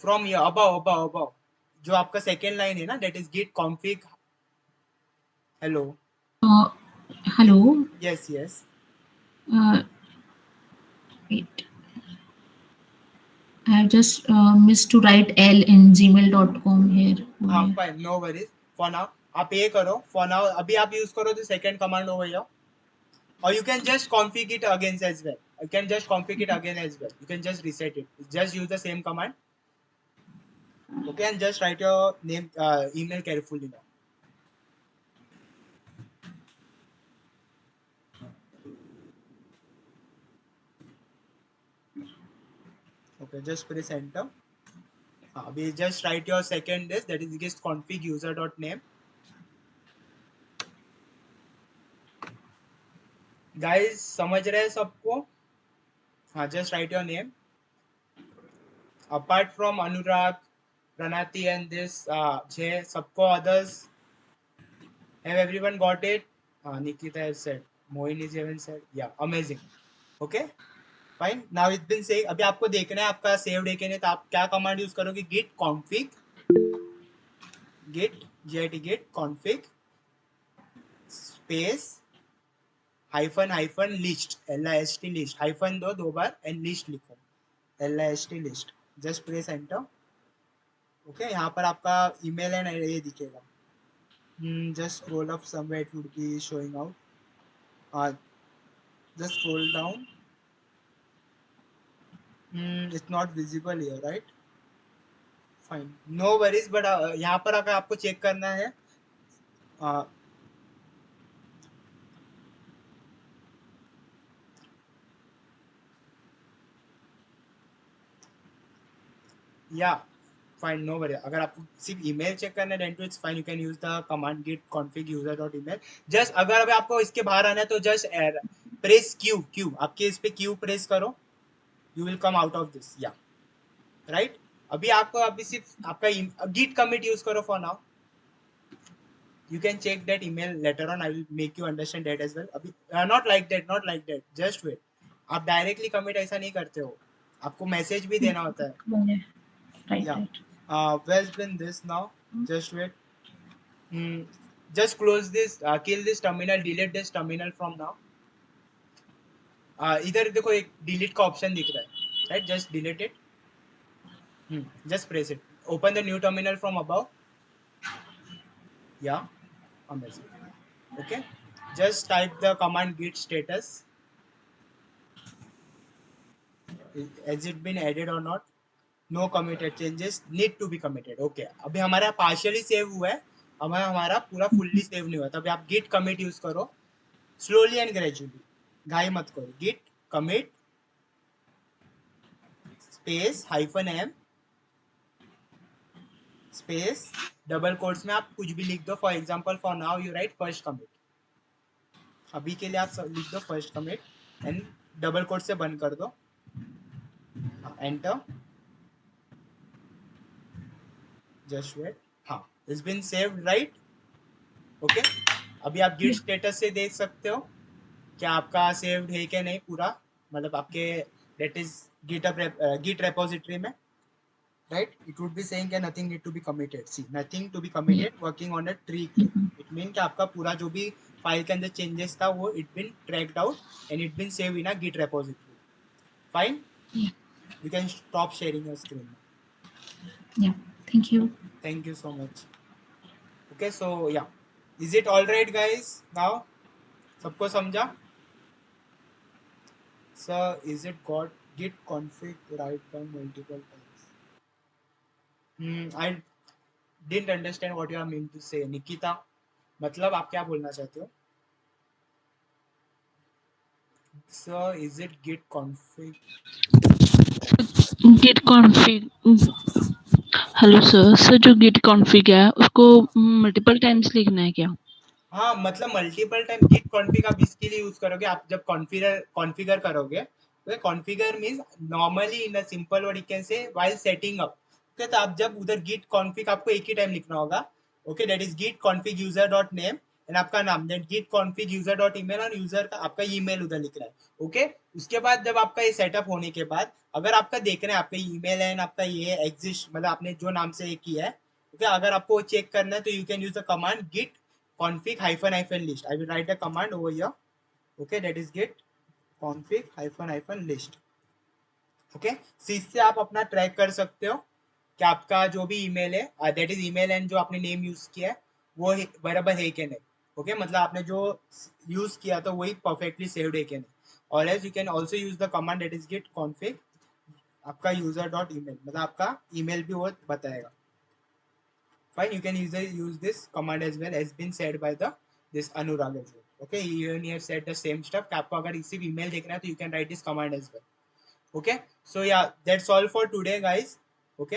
from here above जो आपका second line है ना, that is git config. Hello. Hello. Yes. Wait. I have just missed to write L in gmail.com here. हाँ fine, no worries. For now आप ये करो, for now अभी आप use करो the second command over here, or you can just config it again as well. You can just config it again as well. You can just reset it. Just use the same command. Okay, and just write your name, email carefully now. Okay, just press enter. We just write your second this, that is git config user.name. Guys समझ रहे हैं सबको? हाँ, just write your name. Apart from Anurag, Pranati and this Jay, सबको others, have everyone got it? Nikita has said. Mohin is even said. Yeah, amazing. Okay, fine. Now it's been saying, अभी आपको देखना है आपका saved है कि नहीं, तो आप क्या कमांड यूज करोगे? git config git config space hyphen list list list hyphen दो बार and list लिखो list list. Just press enter. Okay, यहाँ पर आपका email है ये दिखेगा. Just scroll up somewhere, it would be showing out. Just scroll down. It's not visible here, right? Fine, no worries. But यहाँ पर अगर आपको चेक करना है, yeah, fine, no worry. अगर आपको सिर्फ ईमेल चेक करना है, then to it's fine. You can use the command git config user.email. Just अगर अभी आपको इसके बाहर आना है तो just press Q. आपके इस पे Q प्रेस करो. You will come out of this. Yeah, right. अभी आपको अभी सिर्फ आपका git commit यूज करो for now. You can check that email later on. I will make you understand that as well. अभी not like that. Just wait. आप directly commit ऐसा नहीं करते हो. आपको मैसेज भी देना होता है. Right. Where's been this now? Just wait. Just close this. Kill this terminal. Delete this terminal from now. इधर देखो एक delete का option दिख रहा है. Right? Just delete it. Just press it. Open the new terminal from above. Yeah, amazing. Okay, just type the command git status. Has it been added or not? No committed changes need to be committed. Okay, अभी हमारा partially save हुआ है, हमारा पूरा fully save नहीं हुआ. तभी आप git commit यूज करो slowly and gradually. घाई मत करो. git commit space -m space double quotes में आप कुछ भी लिख दो. For example for now you write first commit. अभी के लिए आप लिख दो first commit and double quote से बंद कर दो. एंटर. Just wait. हाँ, it's been saved right. Okay, अभी आप गिट स्टेटस से देख सकते हो क्या आपका सेव्ड है क्या नहीं पूरा, मतलब आपके दैट इज गिट रेपोजिटरी में. Right, it would be saying that nothing need to be committed. See, nothing to be committed. Working on a tree. It means कि आपका पूरा जो भी फाइल के अंदर changes था वो it been tracked out and it been saved in a Git repository. Fine. You can stop sharing your screen. Yeah. Thank you. Thank you so much. Okay, so yeah, is it all right, guys? Now, सबको समझा? Sir, is it got Git config write down multiple times? I didn't understand what you are meant to say, Nikita. मतलब आप क्या बोलना चाहते हो? Sir, is it git config? git config. Hello sir जो git config है उसको multiple times लिखना है क्या? हाँ, मतलब मल्टीपल टाइम git config आप इसके लिए यूज करोगे. आप जब कॉन्फ़िगर करोगे तो configure means normally in a simple word you can say while setting up. तो आप जब उधर git config आपको एक ही टाइम लिखना होगा. Okay, that is git config user.name and आपका नाम, देन git config user.email और यूजर का आपका ईमेल उधर लिख रहा है. ओके, उसके बाद जब आपका ये सेटअप होने के बाद अगर आपका देखना है आपका ईमेल है आपका ये एग्जिस्ट, मतलब आपने जो नाम से ये किया है. ओके, अगर आपको चेक करना है तो you can use the command git config -list. I will write a command over here. Okay, that is git config -list. Okay, so इससे आप अपना ट्रैक कर सकते हो कि आपका जो भी ईमेल है, दैट इज ईमेल एंड जो आपने नेम यूज किया है वो बराबर है कि नहीं. ओके, मतलब आपने जो यूज किया था वही परफेक्टली सेव्ड है कि नहीं. और as you can also use the command that is git config आपका यूजर डॉट ईमेल, मतलब आपका ईमेल भी वो बताएगा. Fine, you can use this command as well as been said by this Anurag as well. Okay, even you have said the same stuff. आपको अगर इसी email देखना है तो you can write this command as well. Okay, so yeah, that's all for today guys. Okay.